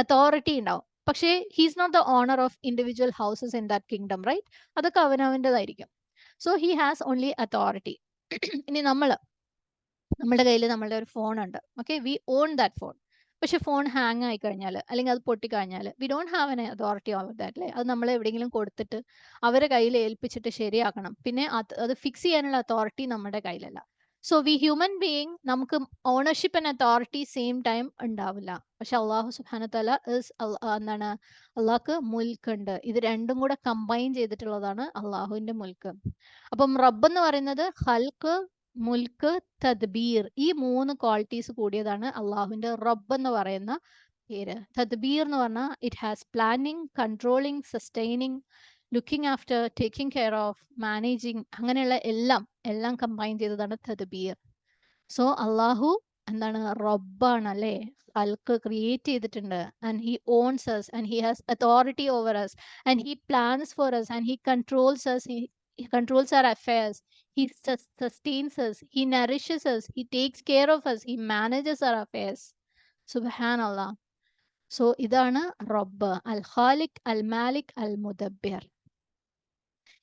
അതോറിറ്റി ഉണ്ടാവും. പക്ഷേ he's not the owner of individual houses in that kingdom, right? അതൊക്കെ അവനവൻ്റെതായിരിക്കും. So he has only authority. ഇനി നമ്മുടെ കയ്യിൽ നമ്മളുടെ ഒരു ഫോൺ ഉണ്ട്, okay, we own that phone. പക്ഷെ ഫോൺ ഹാങ് ആയി കഴിഞ്ഞാൽ, അല്ലെങ്കിൽ അത് പൊട്ടിക്കഴിഞ്ഞാൽ, we don't have an authority over that, അല്ലേ? അത് നമ്മൾ എവിടെയെങ്കിലും കൊടുത്തിട്ട് അവരെ കയ്യിൽ ഏൽപ്പിച്ചിട്ട് ശരിയാക്കണം. പിന്നെ അത് ഫിക്സ് ചെയ്യാനുള്ള അതോറിറ്റി നമ്മുടെ കയ്യിലല്ല. സോ വി ഹ്യൂമൻ ബീയിങ്, നമുക്ക് ownership and authority same time ഉണ്ടാവില്ല. പക്ഷെ അള്ളാഹു സുബ്ഹാനഹു തആല എന്താണ്, അള്ളാഹ്ക്ക് മുൽക്ക് ഉണ്ട്. ഇത് രണ്ടും കൂടെ കമ്പൈൻ ചെയ്തിട്ടുള്ളതാണ് അള്ളാഹുവിന്റെ മുൽക്ക്. അപ്പം റബ്ബ് എന്ന് പറയുന്നത് ഹൽക്ക്, മുൽക്ക്, തദ്ബീർ, ഈ 3 ക്വാളിറ്റീസ് കൂടിയതാണ് അള്ളാഹുവിന്റെ റബ്ബ് എന്ന് പറയുന്ന പേര്. തദ്ബീർ എന്ന് പറഞ്ഞാൽ it has planning, controlling, sustaining, looking after, taking care of, managing, അങ്ങനെയുള്ള എല്ലാം കമ്പൈൻ ചെയ്തതാണ് തദ്ബീർ. സോ അള്ളാഹു എന്താണ്, റബ്ബാണ്, അല്ലേ? ഹൽക്ക് ക്രിയേറ്റ് ചെയ്തിട്ടുണ്ട്. And he owns us, and he has authority over us, and he plans for us, and he controls us, he controls our affairs, he sustains us, he nourishes us, he takes care of us, he manages our affairs. Subhanallah. So ഇതാണ് റബ്ബ്, അൽ ഖാലിഖ്, അൽ മാലിക്, അൽ മുദബ്ബിർ.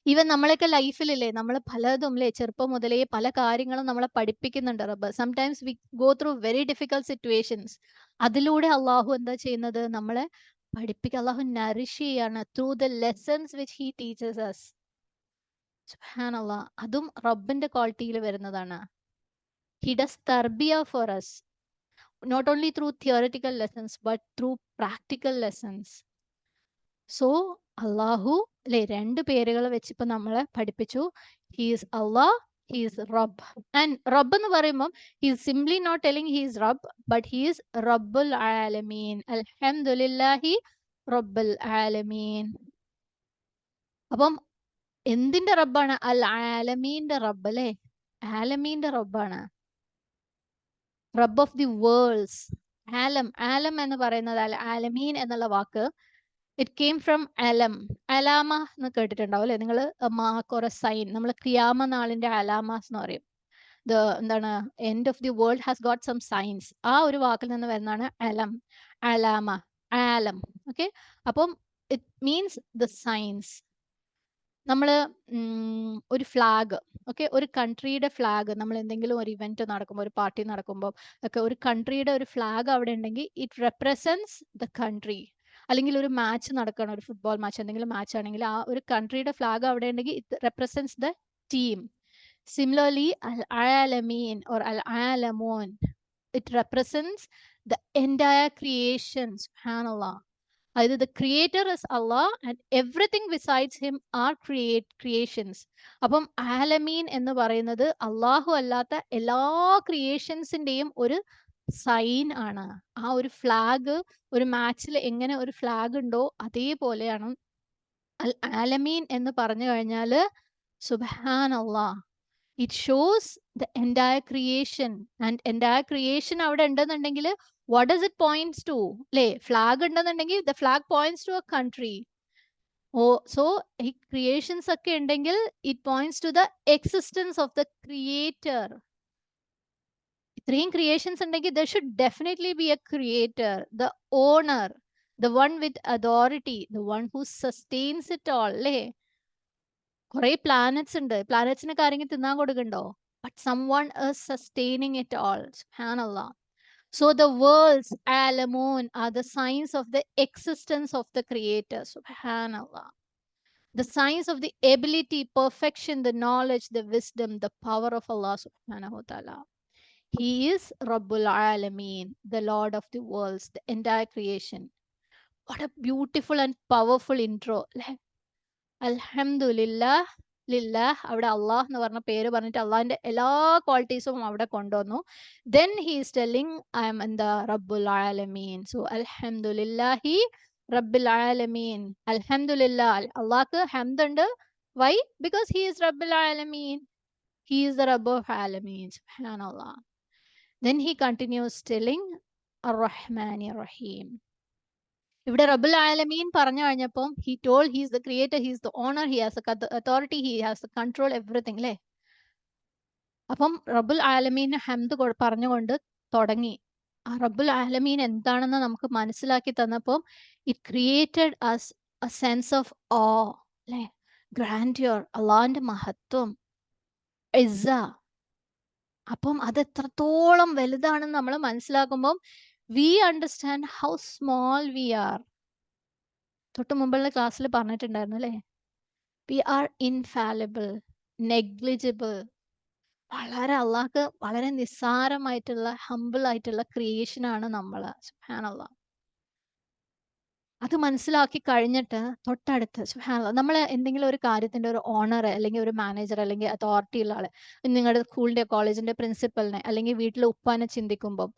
Even നമ്മളൊക്കെ ലൈഫിലില്ലേ, നമ്മൾ പലതും, അല്ലേ, ചെറുപ്പം മുതലേ പല കാര്യങ്ങളും നമ്മളെ പഠിപ്പിക്കുന്നുണ്ട് റബ്ബ്. Sometimes we go through very difficult situations. അതിലൂടെ അള്ളാഹു എന്താ ചെയ്യുന്നത്, നമ്മളെ പഠിപ്പിക്കുക. അള്ളാഹു നറിഷ് ചെയ്യാണ് through the lessons which he teachers us. സുബ്ഹാനല്ലാ, അതും റബ്ബിന്റെ ക്വാളിറ്റിയിൽ വരുന്നതാണ്. ഹി ഡസ് തർബിയ for us, not only through theoretical lessons but through practical lessons. So Allah, അല്ലെ, 2 പേരുകൾ വെച്ച് ഇപ്പൊ നമ്മളെ പഠിപ്പിച്ചു. ഹീസ് അള്ളാഹ്, ഹീസ് റബ്ബ്. ആൻഡ് റബ്ബ് എന്ന് പറയുമ്പോൾ he's simply not telling he's റബ്ബ്, ബട്ട് ഹീസ് റബ്ബുൽ ആലമീൻ. അൽഹംദുലില്ലാഹി റബ്ബുൽ ആലമീൻ. അപ്പം എന്തിന്റെ റബ്ബാണ്? അൽ ആലമീന്റെ റബ്ബ്, അല്ലേ? ആലമീന്റെ റബ്ബാണ്, റബ്ബ് ഓഫ് ദി വേൾഡ്സ്. ആലം എന്ന് പറയുന്നത്, അൽ ആലമീൻ എന്നുള്ള വാക്ക്, ഇറ്റ് കെയിം ഫ്രം അലം. അലാമ എന്ന് കേട്ടിട്ടുണ്ടാവും, അല്ലെ? നിങ്ങൾ മാർക്ക് ഓർ എ സൈൻ. നമ്മൾ ഖിയാമ നാളിന്റെ അലാമാസ് എന്ന് പറയും. എന്താണ്, end of the world has got some signs. ആ ഒരു വാക്കിൽ നിന്ന് വരുന്നതാണ് അലം, അലാമ, ആലം. ഓക്കെ, അപ്പം ഇറ്റ് മീൻസ് ദ സൈൻസ്. നമ്മൾ ഒരു ഫ്ലാഗ്, ഓക്കെ, ഒരു കൺട്രിയുടെ ഫ്ലാഗ്, നമ്മൾ എന്തെങ്കിലും ഒരു ഇവന്റ് നടക്കുമ്പോൾ, ഒരു പാർട്ടി നടക്കുമ്പോൾ ഒക്കെ ഒരു കൺട്രിയുടെ ഒരു ഫ്ലാഗ് അവിടെ ഉണ്ടെങ്കിൽ ഇറ്റ് റെപ്രസെന്റ്സ് ദ കൺട്രി. അല്ലെങ്കിൽ ഒരു മാച്ച് നടക്കണം, ഒരു ഫുട്ബോൾ മാച്ച്, എന്തെങ്കിലും മാച്ച് ആണെങ്കിൽ ആ ഒരു കൺട്രിയുടെ ഫ്ലാഗ് അവിടെ ഉണ്ടെങ്കിൽ it represents the team. Similarly അൽ ആലമീൻ ഓർ അൽ ആലമോൻ, it represents the entire creation. സുബ്ഹാനല്ലാഹ്. അതായത് the creator is Allah and everything besides him are creations. അപ്പം ആലമീൻ എന്ന് പറയുന്നത് അള്ളാഹു അല്ലാത്ത എല്ലാ ക്രിയേഷൻസിന്റെയും ഒരു സൈൻ ആണ്. ആ ഒരു ഫ്ലാഗ്, ഒരു മാച്ചിൽ എങ്ങനെ ഒരു ഫ്ലാഗ് ഉണ്ടോ അതേപോലെയാണ് അൽ ആലമീൻ എന്ന് പറഞ്ഞു കഴിഞ്ഞാല്. സുബ്ഹാനല്ലാഹ്, it shows the entire creation. And entire creation അവിടെ ഉണ്ടെന്നുണ്ടെങ്കിൽ what does it points to? അല്ലേ, ഫ്ലാഗ് ഉണ്ടെന്നുണ്ടെങ്കിൽ the flag points to a country. So ഈ ക്രിയേഷൻസ് ഒക്കെ ഉണ്ടെങ്കിൽ it points to the existence of the creator. ഇത്രയും ക്രിയേഷൻസ് ഉണ്ടെങ്കിൽ there should definitely be a creator, the owner, the one with authority, the one who sustains it all, അല്ലേ? കുറെ planets ഉണ്ട്, പ്ലാനറ്റ്സിന് കാര്യങ്ങൾ തിന്നാൻ കൊടുക്കണ്ടോ? But someone is sustaining it all. Subhanallah. So the worlds, alamun, are the signs of the existence of the Creator. Subhanallah. The signs of the ability, perfection, the knowledge, the wisdom, the power of Allah subhanahu wa ta'ala. He is Rabbul Alameen, the Lord of the worlds, the entire creation. What a beautiful and powerful intro. Alhamdulillah, ലില്ലാഹ് അവിടെ അള്ളാഹ് എന്ന് പറഞ്ഞ പേര് പറഞ്ഞിട്ട് അള്ളാഹിന്റെ എല്ലാ ക്വാളിറ്റീസും അവിടെ കൊണ്ടുവന്നു. Then he is telling I am എന്താ റബ്ബുൽ ആലമീൻ. So അൽഹംദുലില്ലാഹി റബ്ബിൽ ആലമീൻ. അൽഹംദുലില്ലാ, അള്ളാഹ്ക്ക് ഹംദ് ഉണ്ട്. Why? Because he is റബ്ബുൽ ആലമീൻ. He is the Rabb of Alameen. Subhanallah. Then he continues telling Ar-Rahman Ar-Rahim. ഇവിടെ റബ്ബുൽ ആലമീൻ പറഞ്ഞു കഴിഞ്ഞപ്പം he told he is the creator, he is the owner, he has the authority, he has the control everything അല്ലേ. അപ്പം റബ്ബുൽ ആലമീനെ ഹംദ് പറഞ്ഞുകൊണ്ട് തുടങ്ങി. ആ റബ്ബുൽ ആലമീൻ എന്താണെന്ന് നമുക്ക് മനസ്സിലാക്കി തന്നപ്പം it created as a sense of oh അല്ലേ, ഗ്രാൻഡ്യൂർ, അള്ളാഹിന്റെ മഹത്വം, ഇസ്സ. അപ്പം അത് എത്രത്തോളം വലുതാണെന്ന് നമ്മൾ മനസ്സിലാക്കുമ്പം we understand how small we are. തൊട്ട് മുമ്പുള്ള ക്ലാസ്സിൽ പറഞ്ഞിട്ടുണ്ടായിരുന്നു അല്ലേ, വി ആർ ഇൻഫാലിബിൾ, നെഗ്ലിജിബിൾ. വളരെ അള്ളാഹ്ക്ക് വളരെ നിസ്സാരമായിട്ടുള്ള ഹംബിൾ ആയിട്ടുള്ള ക്രിയേഷനാണ് നമ്മൾ. സുബ്ഹാനല്ലാഹ്. അത് മനസ്സിലാക്കി കഴിഞ്ഞിട്ട് തൊട്ടടുത്ത് സുബ്ഹാനല്ലാഹ് നമ്മൾ എന്തെങ്കിലും ഒരു കാര്യത്തിന്റെ ഒരു ഓണർ അല്ലെങ്കിൽ ഒരു മാനേജർ അല്ലെങ്കിൽ അതോറിറ്റി ഉള്ള ആള്, നിങ്ങളുടെ സ്കൂളിന്റെ കോളേജിന്റെ പ്രിൻസിപ്പലിനെ അല്ലെങ്കിൽ വീട്ടിലെ ഉപ്പാനെ ചിന്തിക്കുമ്പോൾ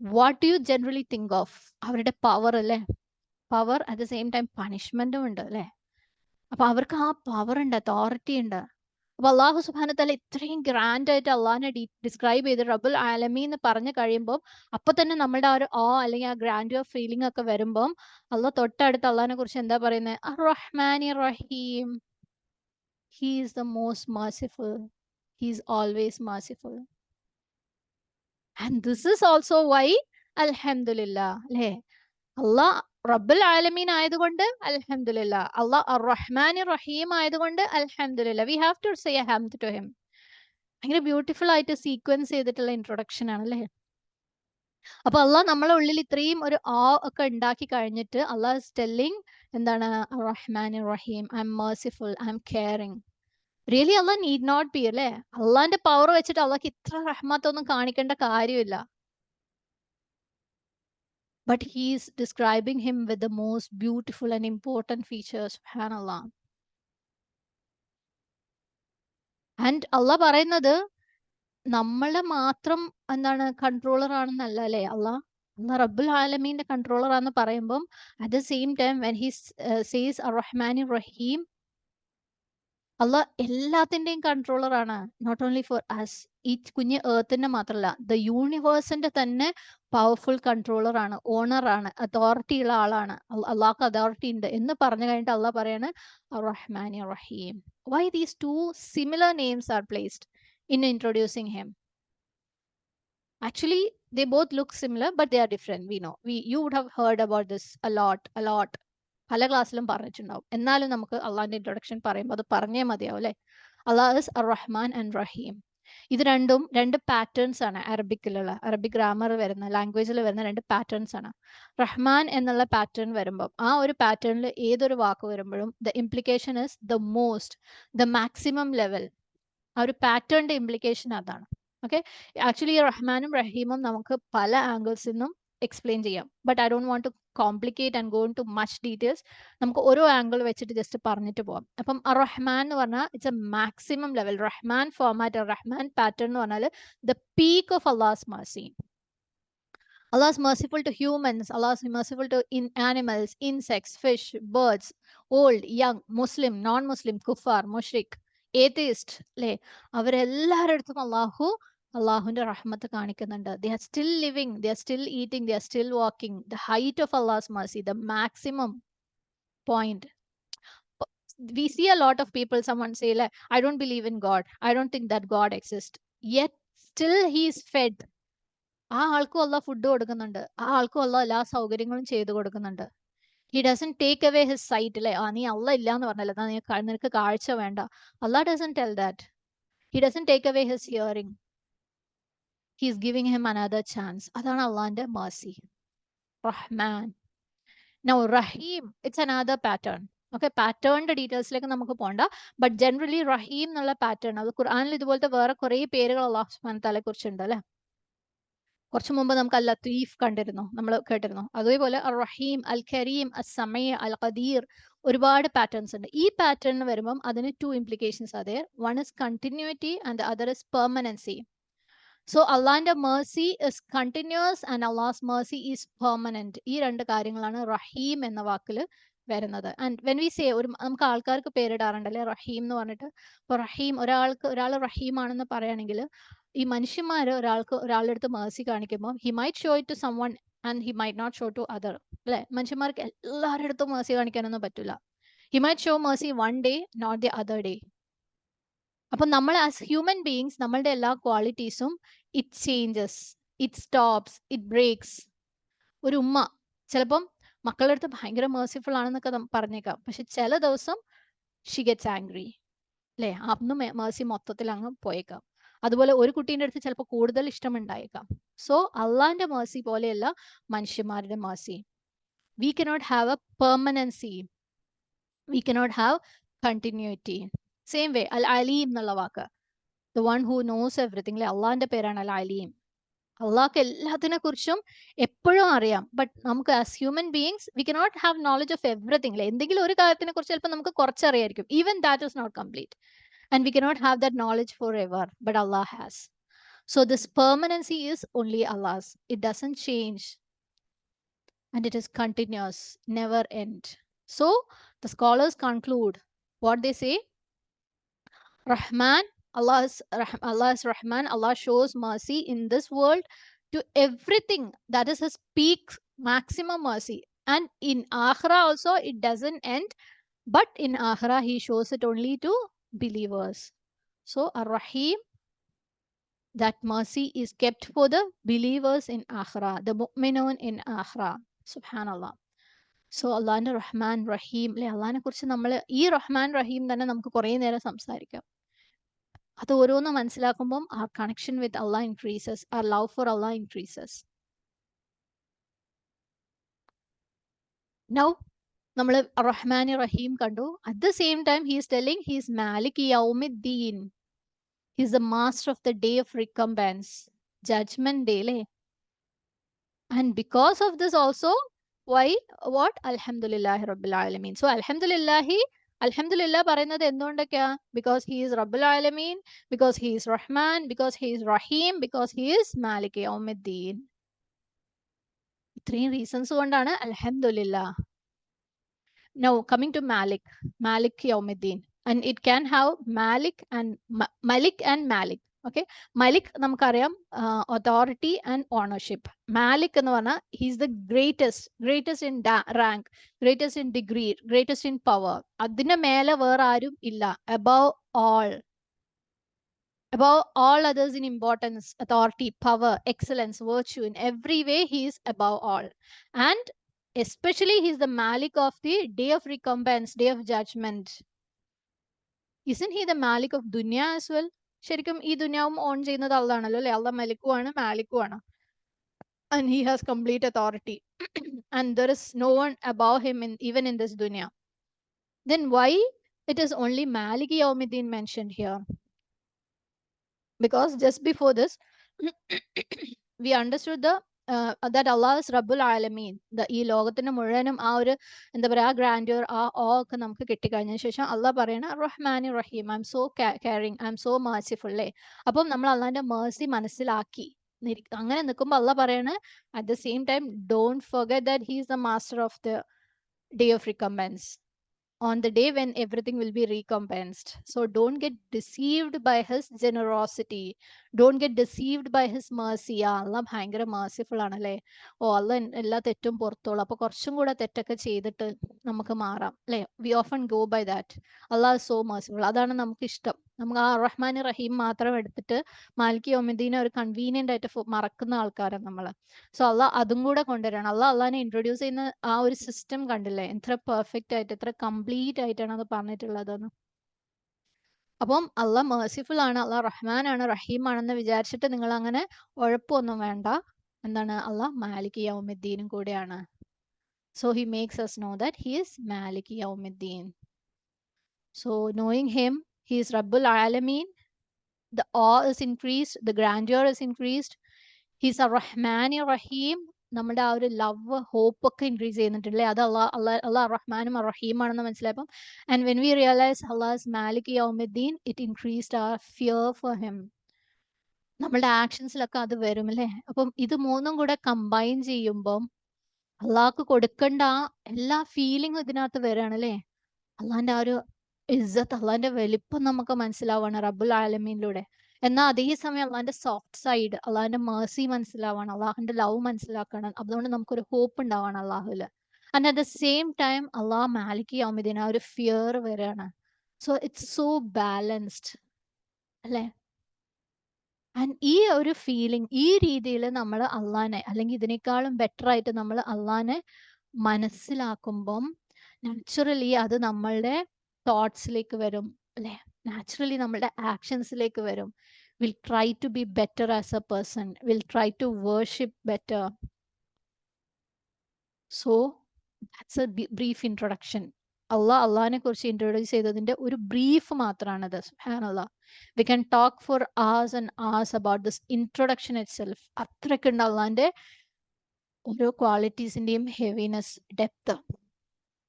what do you generally think of? അവരുടെ പവർ അല്ലേ. Power at the same time പണിഷ്മെന്റും ഉണ്ട് അല്ലേ. അപ്പൊ അവർക്ക് ആ പവർ ഉണ്ട്, അതോറിറ്റി ഉണ്ട്. അപ്പൊ അള്ളാഹു സുബ്ഹാനഹു തആല ഇത്രയും ഗ്രാൻഡ് ആയിട്ട് അള്ളാഹിനെ ഡിസ്ക്രൈബ് ചെയ്ത് റബ്ബുൽ ആലമീൻ എന്ന് പറഞ്ഞു കഴിയുമ്പോൾ അപ്പൊ തന്നെ നമ്മുടെ ആ ഒരു അല്ലെങ്കിൽ ആ ഗ്രാൻഡ് ഫീലിംഗ് ഒക്കെ വരുമ്പം അള്ളാഹ് തൊട്ടടുത്ത് അള്ളാഹിനെ കുറിച്ച് എന്താ പറയുന്നത്? അർ-റഹ്മാനി റഹീം. He is the most merciful. He is always merciful. And this is also why alhamdulillah അല്ലേ, അള്ളാഹ് റബ്ബുൽ ആലമീൻ ആയതുകൊണ്ട് അൽഹംദുലില്ലാ, അള്ളാഹ് അർ-റഹ്മാൻ റഹീം ആയതുകൊണ്ട് അൽഹംദുലില്ലാ. വി ഹാവ് ടു സേ ഹംദ് ടു ഹിം. ഭയങ്കര ബ്യൂട്ടിഫുൾ ആയിട്ട് സീക്വൻസ് ചെയ്തിട്ടുള്ള ഇൻട്രൊഡക്ഷൻ ആണ് അല്ലേ. അപ്പൊ അള്ളാഹ് നമ്മളെ ഉള്ളിൽ ഇത്രയും ഒരു ഒക്കെ ഉണ്ടാക്കി കഴിഞ്ഞിട്ട് അള്ളാഹ് ഇസ് ടെല്ലിംഗ് എന്താണ്? റഹ്മാൻ റഹീം, I am merciful, I am caring. Really Allah need not be അല്ലേ. അള്ളാഹിന്റെ പവർ വെച്ചിട്ട് അള്ളാഹ്ക്ക് ഇത്ര റഹ്മത്തൊന്നും കാണിക്കേണ്ട കാര്യമില്ല. But he is describing him with the most beautiful and important features. Subhanallah. And Allah പറയുന്നത് നമ്മളെ മാത്രം എന്താണ് കൺട്രോളർ ആണെന്നല്ല അല്ലേ. അള്ളാഹ് റബ്ബുൽ ആലമീന്റെ കൺട്രോളർ ആണെന്ന് പറയുമ്പം at the same time when he says അർ-റഹ്മാനി റഹീം, അള്ളാഹ് എല്ലാത്തിന്റെയും കൺട്രോളർ ആണ്. നോട്ട് ഓൺലി ഫോർ അസ്, ഈ കുഞ്ഞ് ഏർത്തിന്റെ മാത്രമല്ല, ദ യൂണിവേഴ്സിന്റെ തന്നെ പവർഫുൾ കൺട്രോളർ ആണ്, ഓണർ ആണ്, അതോറിറ്റി ഉള്ള ആളാണ്. അള്ളാഹ്ക്ക് അതോറിറ്റി ഉണ്ട് എന്ന് പറഞ്ഞു കഴിഞ്ഞിട്ട് അള്ളാഹ് പറയാണ് റഹ്മാനി റഹീം. Why these two similar names are placed in introducing him? Actually, they both look similar, but they are different. We know. You would have heard about this a lot. പല ക്ലാസ്സിലും പറഞ്ഞിട്ടുണ്ടാവും. എന്നാലും നമുക്ക് അള്ളാഹിന്റെ ഇൻട്രൊഡക്ഷൻ പറയുമ്പോൾ അത് പറഞ്ഞേ മതിയാവും അല്ലേ. അള്ളാഹ് ഇസ് അർ-റഹ്മാൻ ആൻഡ് റഹീം. ഇത് രണ്ടും രണ്ട് പാറ്റേൺസ് ആണ് അറബിക്കിലുള്ള, അറബിക് ഗ്രാമർ വരുന്ന ലാംഗ്വേജിൽ വരുന്ന രണ്ട് പാറ്റേൺസ് ആണ്. റഹ്മാൻ എന്നുള്ള പാറ്റേൺ വരുമ്പോൾ ആ ഒരു പാറ്റേണിൽ ഏതൊരു വാക്ക് വരുമ്പോഴും the implication is the most, the maximum level. ആ ഒരു പാറ്റേണിന്റെ ഇംപ്ലിക്കേഷൻ അതാണ്. ഓക്കെ, ആക്ച്വലി റഹ്മാനും റഹീമും നമുക്ക് പല ആംഗിൾസിൽ നിന്നും എക്സ്പ്ലെയിൻ ചെയ്യാം. But I don't want to complicate and go in too much details. നമുക്ക് ഓരോ ആംഗിൾ വെച്ചിട്ട് ജസ്റ്റ് പറഞ്ഞിട്ട് പോവാം. അപ്പം റഹ്മാൻ എന്ന് പറഞ്ഞാൽ it's A maximum level. Rahman format, Rahman pattern എന്ന് പറഞ്ഞാൽ the peak of Allah's mercy. Allah is merciful to humans. Allah is merciful to animals, insects, fish, birds, old, young, Muslim, non-Muslim, kuffar, mushrik, atheist. അല്ലേ, അവരെല്ലാവരുടെ അടുത്തും അള്ളാഹുവിന്റെ റഹ്മത്ത് കാണിക്കുന്നുണ്ട്. They are still living, they are still eating, they are still walking. The height of Allah's mercy, the maximum point. We see a lot of people, someone say like, I don't believe in God, I don't think that God exists, yet still he is fed. ആ ആൾക്കും അള്ളാഹ് food കൊടുക്കുന്നുണ്ട്, ആ ആൾക്കും അള്ളാഹ് എല്ലാ സൗകര്യങ്ങളും ചെയ്തു കൊടുക്കുന്നുണ്ട്. He doesn't take away his sight അല്ലേ. നീ അള്ളാഹ് ഇല്ല എന്ന് പറഞ്ഞല്ലോ, നിനക്ക് കാഴ്ച വേണ്ട. Allah doesn't tell that. He doesn't take away his hearing. he is giving him another chance. അതാണ് അള്ളാന്റെ mercy. Rahman. Now Rahim, it's another pattern. Okay, പാറ്റേണിന്റെ ഡീറ്റെയിൽസിലേക്ക് നമുക്ക് പോകണ്ട. ബട്ട് ജനറലി റഹീം എന്നുള്ള പാറ്റേൺ, അത് ഖുർആനിൽ ഇതുപോലത്തെ വേറെ കുറേ പേരുകൾ അള്ളാഹു സുബ്ഹാനഹു തആലയെ കുറിച്ചുണ്ട് അല്ലെ. കുറച്ചു മുമ്പ് നമുക്ക് അൽ ലത്തീഫ് കണ്ടിരുന്നു, നമ്മൾ കേട്ടിരുന്നു. അതേപോലെ അർ റഹീം, അൽ കരീം, അസ് സമീ, അൽ ഖദീർ, ഒരുപാട് പാറ്റേൺസ് ഉണ്ട്. ഈ പാറ്റേണിന് വരുമ്പം അതിന് 2 implications are there. One is continuity and the other is permanency. So Allahന്റെ mercy is continuous and Allah's mercy is permanent. ഈ രണ്ട് കാര്യങ്ങളാണ് റഹീം എന്ന വാക്കിൽ വരുന്നത്. ആൻഡ് വെൻ വി സേ, നമുക്ക് ആൾക്കാർക്ക് പേരിടാറുണ്ടല്ലേ റഹീം എന്ന് പറഞ്ഞിട്ട്. അപ്പോൾ റഹീം, ഒരാൾ റഹീം ആണെന്ന് പറയുകയാണെങ്കിൽ ഈ മനുഷ്യന്മാർ ഒരാളുടെ അടുത്ത് മേഴ്സി കാണിക്കുമ്പോൾ he might show it to someone and he might not show to other. അല്ലെ, മനുഷ്യന്മാർക്ക് എല്ലാവരുടെ അടുത്തും മേഴ്സി കാണിക്കാനൊന്നും പറ്റില്ല. He might show mercy one day, not the other day. അപ്പം നമ്മൾ ആസ് ഹ്യൂമൻ ബീയിങ്സ് നമ്മളുടെ എല്ലാ ക്വാളിറ്റീസും it changes, it stops, it breaks. ഒരു ഉമ്മ ചിലപ്പം മക്കളുടെ അടുത്ത് ഭയങ്കര മേഴ്സിഫുൾ ആണെന്നൊക്കെ പറഞ്ഞേക്കാം, പക്ഷെ ചില ദിവസം ഷി ഗെറ്റ്സ് ആംഗ്രി അല്ലേ, അന്ന് മേഴ്സി മൊത്തത്തിൽ അങ്ങ് പോയേക്കാം. അതുപോലെ ഒരു കുട്ടീൻ്റെ അടുത്ത് ചിലപ്പോൾ കൂടുതൽ ഇഷ്ടമുണ്ടായേക്കാം. സോ അള്ളാന്റെ മേഴ്സി പോലെയല്ല മനുഷ്യന്മാരുടെ mercy. We cannot have a permanency, we cannot have continuity. Same way അൽ അലീം എന്നുള്ള വാക്ക്, the one who knows everything അല്ലെ, അള്ളാന്റെ പേരാണ് അൽ അലീം. അള്ളാഹ്ക്ക് എല്ലാത്തിനെ കുറിച്ചും എപ്പോഴും അറിയാം. ബട്ട് നമുക്ക് as human beings we cannot have knowledge of everything അല്ലെ. എന്തെങ്കിലും ഒരു കാര്യത്തിനെ കുറിച്ച് ചിലപ്പോൾ നമുക്ക് കുറച്ചറിയായിരിക്കും. Even that is not complete and we cannot have that knowledge forever, but Allah has. So this permanency is only Allah's. It doesn't change and it is continuous, never end. So the scholars conclude what they say: Rahman, Allah is Rahman. Allah shows mercy in this world to everything. That is his peak maximum mercy. And in Akhirah also it doesn't end, but in Akhirah he shows it only to believers. So Ar-Rahim, that mercy is kept for the believers in Akhirah, the mu'minun in Akhirah. Subhanallah. So Allahന്റെ റഹ്മാൻ റഹീം അല്ലെ, അള്ളാഹിനെ കുറിച്ച് നമ്മൾ ഈ റഹ്മാൻ റഹീം തന്നെ നമുക്ക് കുറേ നേരം സംസാരിക്കാം. അത് ഓരോന്ന് മനസ്സിലാക്കുമ്പം our connection with Allah increases, our love for Allah increases. Now നമ്മൾ റഹ്മാൻ റഹീം കണ്ടു. At the same time he is telling he is Malik Yawmiddin. He is the master of the day of recompense, judgment day. And because of this also, why, what? Alhamdulillahi Rabbil Alameen. So Alhamdulillah പറയുന്നത് എന്തുകൊണ്ടൊക്കെയാ? Because he is Rabbil Alameen, because he is Rahman, because he is Rahim, because he is Malik Yawmiddin. ഇത്രയും reasons കൊണ്ടാണ് Alhamdulillah. Now coming to Malik Yawmiddin. And it can have Malik and Malik. Okay, Malik നമുക്കറിയാം authority and ownership. Malik എന്ന് പറഞ്ഞാൽ he is the greatest in rank, greatest in degree, greatest in power. അതിന് മേലെ വേറെ ആരും ഇല്ല. above all others in importance, authority, power, excellence, virtue, in every way he is above all. And especially he is the Malik of the day of recompense, day of judgment. Isn't he the Malik of dunya as well? ശരിക്കും ഈ ദുനിയാവും on ചെയ്യുന്നത് അള്ളാണല്ലോ അല്ലെ. അള്ളാഹ് മലിക്കുമാണ്, മാലിക്കുമാണ്. And he has complete authority and there is no one above him even in this dunya. Then why it is only Maliki Yawmiddin mentioned here? Because just before this we understood that Allah is Rabbul Alameen. ഈ ലോകത്തിന് മുഴുവനും ആ ഒരു എന്താ പറയുക, ആ grandeur, ആ ഒക്കെ നമുക്ക് കിട്ടിക്കഴിഞ്ഞതിന് ശേഷം അള്ളാഹ് പറയണ റഹ്മാൻ റഹീം, I am so caring, I am so merciful അല്ലേ. അപ്പം നമ്മൾ അള്ളാഹിന്റെ മേഴ്സി മനസ്സിലാക്കി അങ്ങനെ നിൽക്കുമ്പോൾ അള്ളാഹ് പറയണ at the same time don't forget that he is the master of the day of recompense, on the day when everything will be recompensed. So don't get deceived by his generosity, don't get deceived by his mercy. Allah ഭയങ്കര merciful ആണല്ലേ. Allah എല്ലാ തെറ്റും പുറത്തോളൂ, അപ്പോൾ കുറച്ചും കൂടെ തെറ്റൊക്കെ ചെയ്തിട്ട് നമുക്ക് മാറാം അല്ലേ. we often go by that. Allah is so merciful. അതാണ് നമുക്ക് ഇഷ്ടം. നമുക്ക് ആ റഹ്മാൻ റഹീം മാത്രം എടുത്തിട്ട് മാലിക് യൗമിദ്ദീനെ ഒരു കൺവീനിയന്റ് ആയിട്ട് മറക്കുന്ന ആൾക്കാരാണ് നമ്മൾ. സോ അള്ളാഹ് അതും കൂടെ കൊണ്ടുവരണം. അള്ളാഹിനെ ഇൻട്രൊഡ്യൂസ് ചെയ്യുന്ന ആ ഒരു സിസ്റ്റം കണ്ടില്ലേ, എത്ര പെർഫെക്റ്റ് ആയിട്ട്, എത്ര കംപ്ലീറ്റ് ആയിട്ടാണ് അത് പറഞ്ഞിട്ടുള്ളതെന്ന്. അപ്പം അള്ളാഹ് മേഴ്സിഫുൾ ആണ്, അള്ളാഹ് റഹ്മാനാണ്, റഹീമാണെന്ന് വിചാരിച്ചിട്ട് നിങ്ങൾ അങ്ങനെ ഉഴപ്പൊന്നും വേണ്ട. എന്താണ്? അള്ളാഹ് മാലിക് യൗമിദ്ദീനും കൂടെയാണ്. So he makes us know that he is Malik Yawmiddin. So knowing him, he is Rabbul Alameen. The awe is increased, the grandeur is increased. He's a Rahman Rahim. നമ്മുടെ ആ ഒരു ലവ് ഹോപ്പ് ഒക്കെ increase ചെയ്യുന്നുണ്ടല്ലേ? അത് അള്ളാഹ് റഹ്മാനും റഹീമാണെന്ന് മനസ്സിലായപ്പം, and when we realise Allah മാലിക് യൗമിദ്ദീൻ, it increased our fear for him. നമ്മളുടെ ആക്ഷൻസിലൊക്കെ അത് വരും അല്ലേ? അപ്പം ഇത് മൂന്നും കൂടെ കമ്പൈൻ ചെയ്യുമ്പം അള്ളാഹ്ക്ക് കൊടുക്കേണ്ട ആ എല്ലാ ഫീലിംഗും ഇതിനകത്ത് വരികയാണ് അല്ലേ? അള്ളാഹിന്റെ ആ ഒരു ഇസ്സത്ത്, അള്ളാഹിന്റെ വലിപ്പം നമുക്ക് മനസ്സിലാവാണ് റബ്ബുൽ ആലമീനിലൂടെ. എന്നാൽ അതേ സമയം അള്ളാഹിന്റെ സോഫ്റ്റ് സൈഡ്, അള്ളാഹിന്റെ മേഴ്സി മനസ്സിലാവാണ്, അള്ളാഹിന്റെ ലവ് മനസ്സിലാക്കണം. അതുകൊണ്ട് നമുക്കൊരു ഹോപ്പ് ഉണ്ടാവാണ് അള്ളാഹുല്. And at the same time Allah മാലിക് യൗമിദ്ദീൻ, ആ ഒരു ഫിയർ വരികയാണ്. സോ ഇറ്റ്സ് സോ ബാലൻസ്ഡ് അല്ലേ? ആൻഡ് ഈ ഒരു ഫീലിംഗ്, ഈ രീതിയിൽ നമ്മൾ അള്ളാഹിനെ, അല്ലെങ്കിൽ ഇതിനേക്കാളും ബെറ്റർ ആയിട്ട് നമ്മൾ അള്ളാഹിനെ മനസ്സിലാക്കുമ്പം നാച്ചുറലി അത് നമ്മളുടെ തോട്ട്സിലേക്ക് വരും അല്ലേ? നാച്ചുറലി നമ്മളുടെ ആക്ഷൻസിലേക്ക് വരും. Will try to be better as a person, will try to worship better. So that's a brief introduction. അള്ളാഹിനെ കുറിച്ച് ഇൻട്രൊഡ്യൂസ് ചെയ്തതിന്റെ ഒരു ബ്രീഫ് മാത്രമാണത്. സുബ്ഹാനല്ലാഹ്, we can talk for hours and hours about this introduction itself. അത്രയ്ക്കുണ്ട് അള്ളാഹിന്റെ ഓരോ ക്വാളിറ്റീസിന്റെയും heaviness, depth.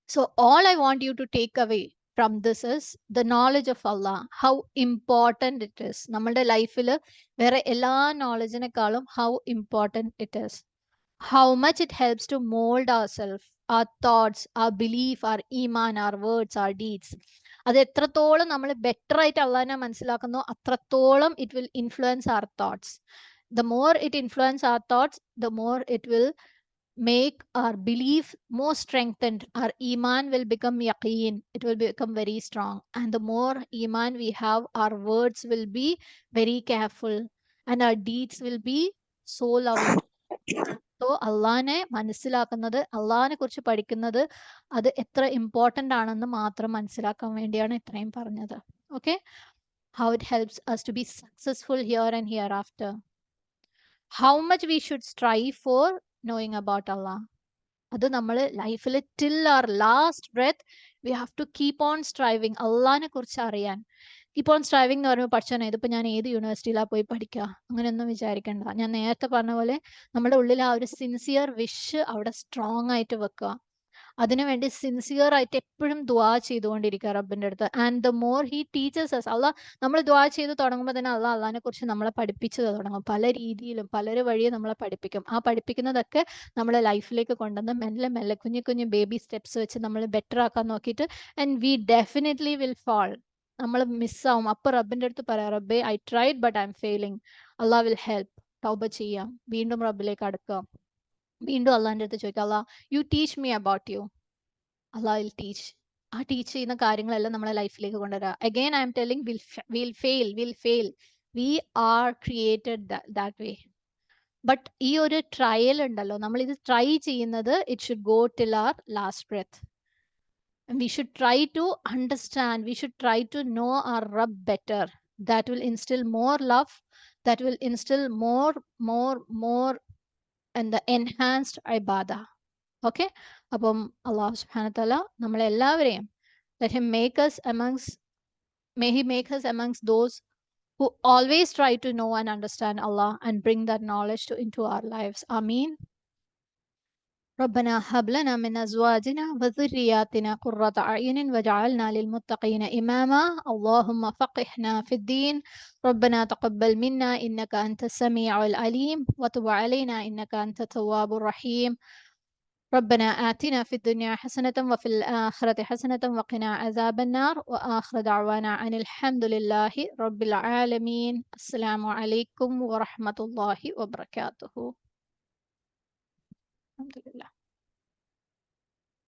So all I want you to take away from this is the knowledge of Allah, how important it is. നമ്മളുടെ ലൈഫിൽ വേറെ എല്ലാ നോളജിനെക്കാളും how important it is, how much it helps to mold ourselves, our thoughts, our belief, our iman, our words, our deeds. അത് എത്രത്തോളം നമ്മൾ better ആയിട്ട് അള്ളാഹിനെ മനസ്സിലാക്കുന്നോ അത്രത്തോളം it will influence our thoughts. The more it influence our thoughts, the more it will make our belief more strengthened. Our iman will become yaqeen, it will become very strong. And the more iman we have, our words will be very careful and our deeds will be so loving. So അള്ളാഹിനെ മനസ്സിലാക്കുന്നത്, അള്ളാഹിനെ കുറിച്ച് പഠിക്കുന്നത്, അത് എത്ര important ആണെന്ന് മാത്രം മനസ്സിലാക്കാൻ വേണ്ടിയാണ് ഇത്രയും പറഞ്ഞത്. Okay, how it helps us to be successful here and hereafter. How much we should strive for knowing about Allah. അത് നമ്മൾ ലൈഫിൽ till our last breath we have to keep on striving, അള്ളാഹിനെ കുറിച്ച് അറിയാൻ. കീപ്പ് ഓൺ സ്ട്രൈവിങ് എന്ന് പറയുമ്പോൾ പഠിച്ചാൽ ഇതിപ്പോൾ ഞാൻ ഏത് യൂണിവേഴ്സിറ്റിയിലാണ് പോയി പഠിക്കുക അങ്ങനെയൊന്നും വിചാരിക്കേണ്ട. ഞാൻ നേരത്തെ പറഞ്ഞ പോലെ നമ്മുടെ ഉള്ളിൽ ആ ഒരു സിൻസിയർ വിഷ് അവിടെ സ്ട്രോങ് ആയിട്ട് വെക്കുക. അതിനുവേണ്ടി സിൻസിയർ ആയിട്ട് എപ്പോഴും ദുആ ചെയ്തുകൊണ്ടിരിക്കുക റബ്ബിന്റെ അടുത്ത്. And the more he teachers us, Allah നമ്മൾ ദുആ ചെയ്ത് തുടങ്ങുമ്പോൾ തന്നെ അള്ളാഹിനെ കുറിച്ച് നമ്മളെ പഠിപ്പിച്ചു തുടങ്ങും. പല രീതിയിലും പലര് വഴിയെ നമ്മളെ പഠിപ്പിക്കും. ആ പഠിപ്പിക്കുന്നതൊക്കെ നമ്മളെ ലൈഫിലേക്ക് കൊണ്ടുവന്ന് മെല്ലെ മെല്ലെ കുഞ്ഞു കുഞ്ഞു ബേബി സ്റ്റെപ്സ് വെച്ച് നമ്മൾ ബെറ്റർ ആക്കാൻ നോക്കിയിട്ട്, and we definitely will fall, നമ്മൾ മിസ്സാവും. അപ്പൊ റബ്ബിന്റെ അടുത്ത് പറയാം, റബ്ബേ I tried but I am failing, Allah will help. തൗബ ചെയ്യാം, വീണ്ടും റബ്ബിലേക്ക് അടുക്കാം, വീണ്ടും അള്ളാഹിന്റെ അടുത്ത് ചോദിക്കാം, Allah you teach me about you. Allah will teach. ആ ടീച്ച് ചെയ്യുന്ന കാര്യങ്ങളെല്ലാം നമ്മളെ ലൈഫിലേക്ക് കൊണ്ടുവരാം. Again I am telling, will fail. We are created that way. But ഈ ഒരു ട്രയൽ ഉണ്ടല്ലോ, നമ്മൾ ഇത് ട്രൈ ചെയ്യുന്നത്, it should go till our last breath. We should try to understand, we should try to know our Rabb better. That will instill more love, that will instill more and the enhanced ibadah. Okay, അപ്പം അള്ളാഹു സുബ്ഹാനഹു തആല നമ്മളെല്ലാവരെയും may he make us amongst those who always try to know and understand Allah and bring that knowledge into our lives. Ameen. ربنا هب لنا من أزواجنا وذرياتنا قرة أعين واجعلنا للمتقين إماما. اللهم فقهنا في الدين. ربنا تقبل منا إنك أنت السميع العليم وتب علينا إنك أنت التواب الرحيم. ربنا آتنا في الدنيا حسنة وفي الآخرة حسنة وقنا عذاب النار. وآخر دعوانا عن الحمد لله رب العالمين. السلام عليكم ورحمة الله وبركاته.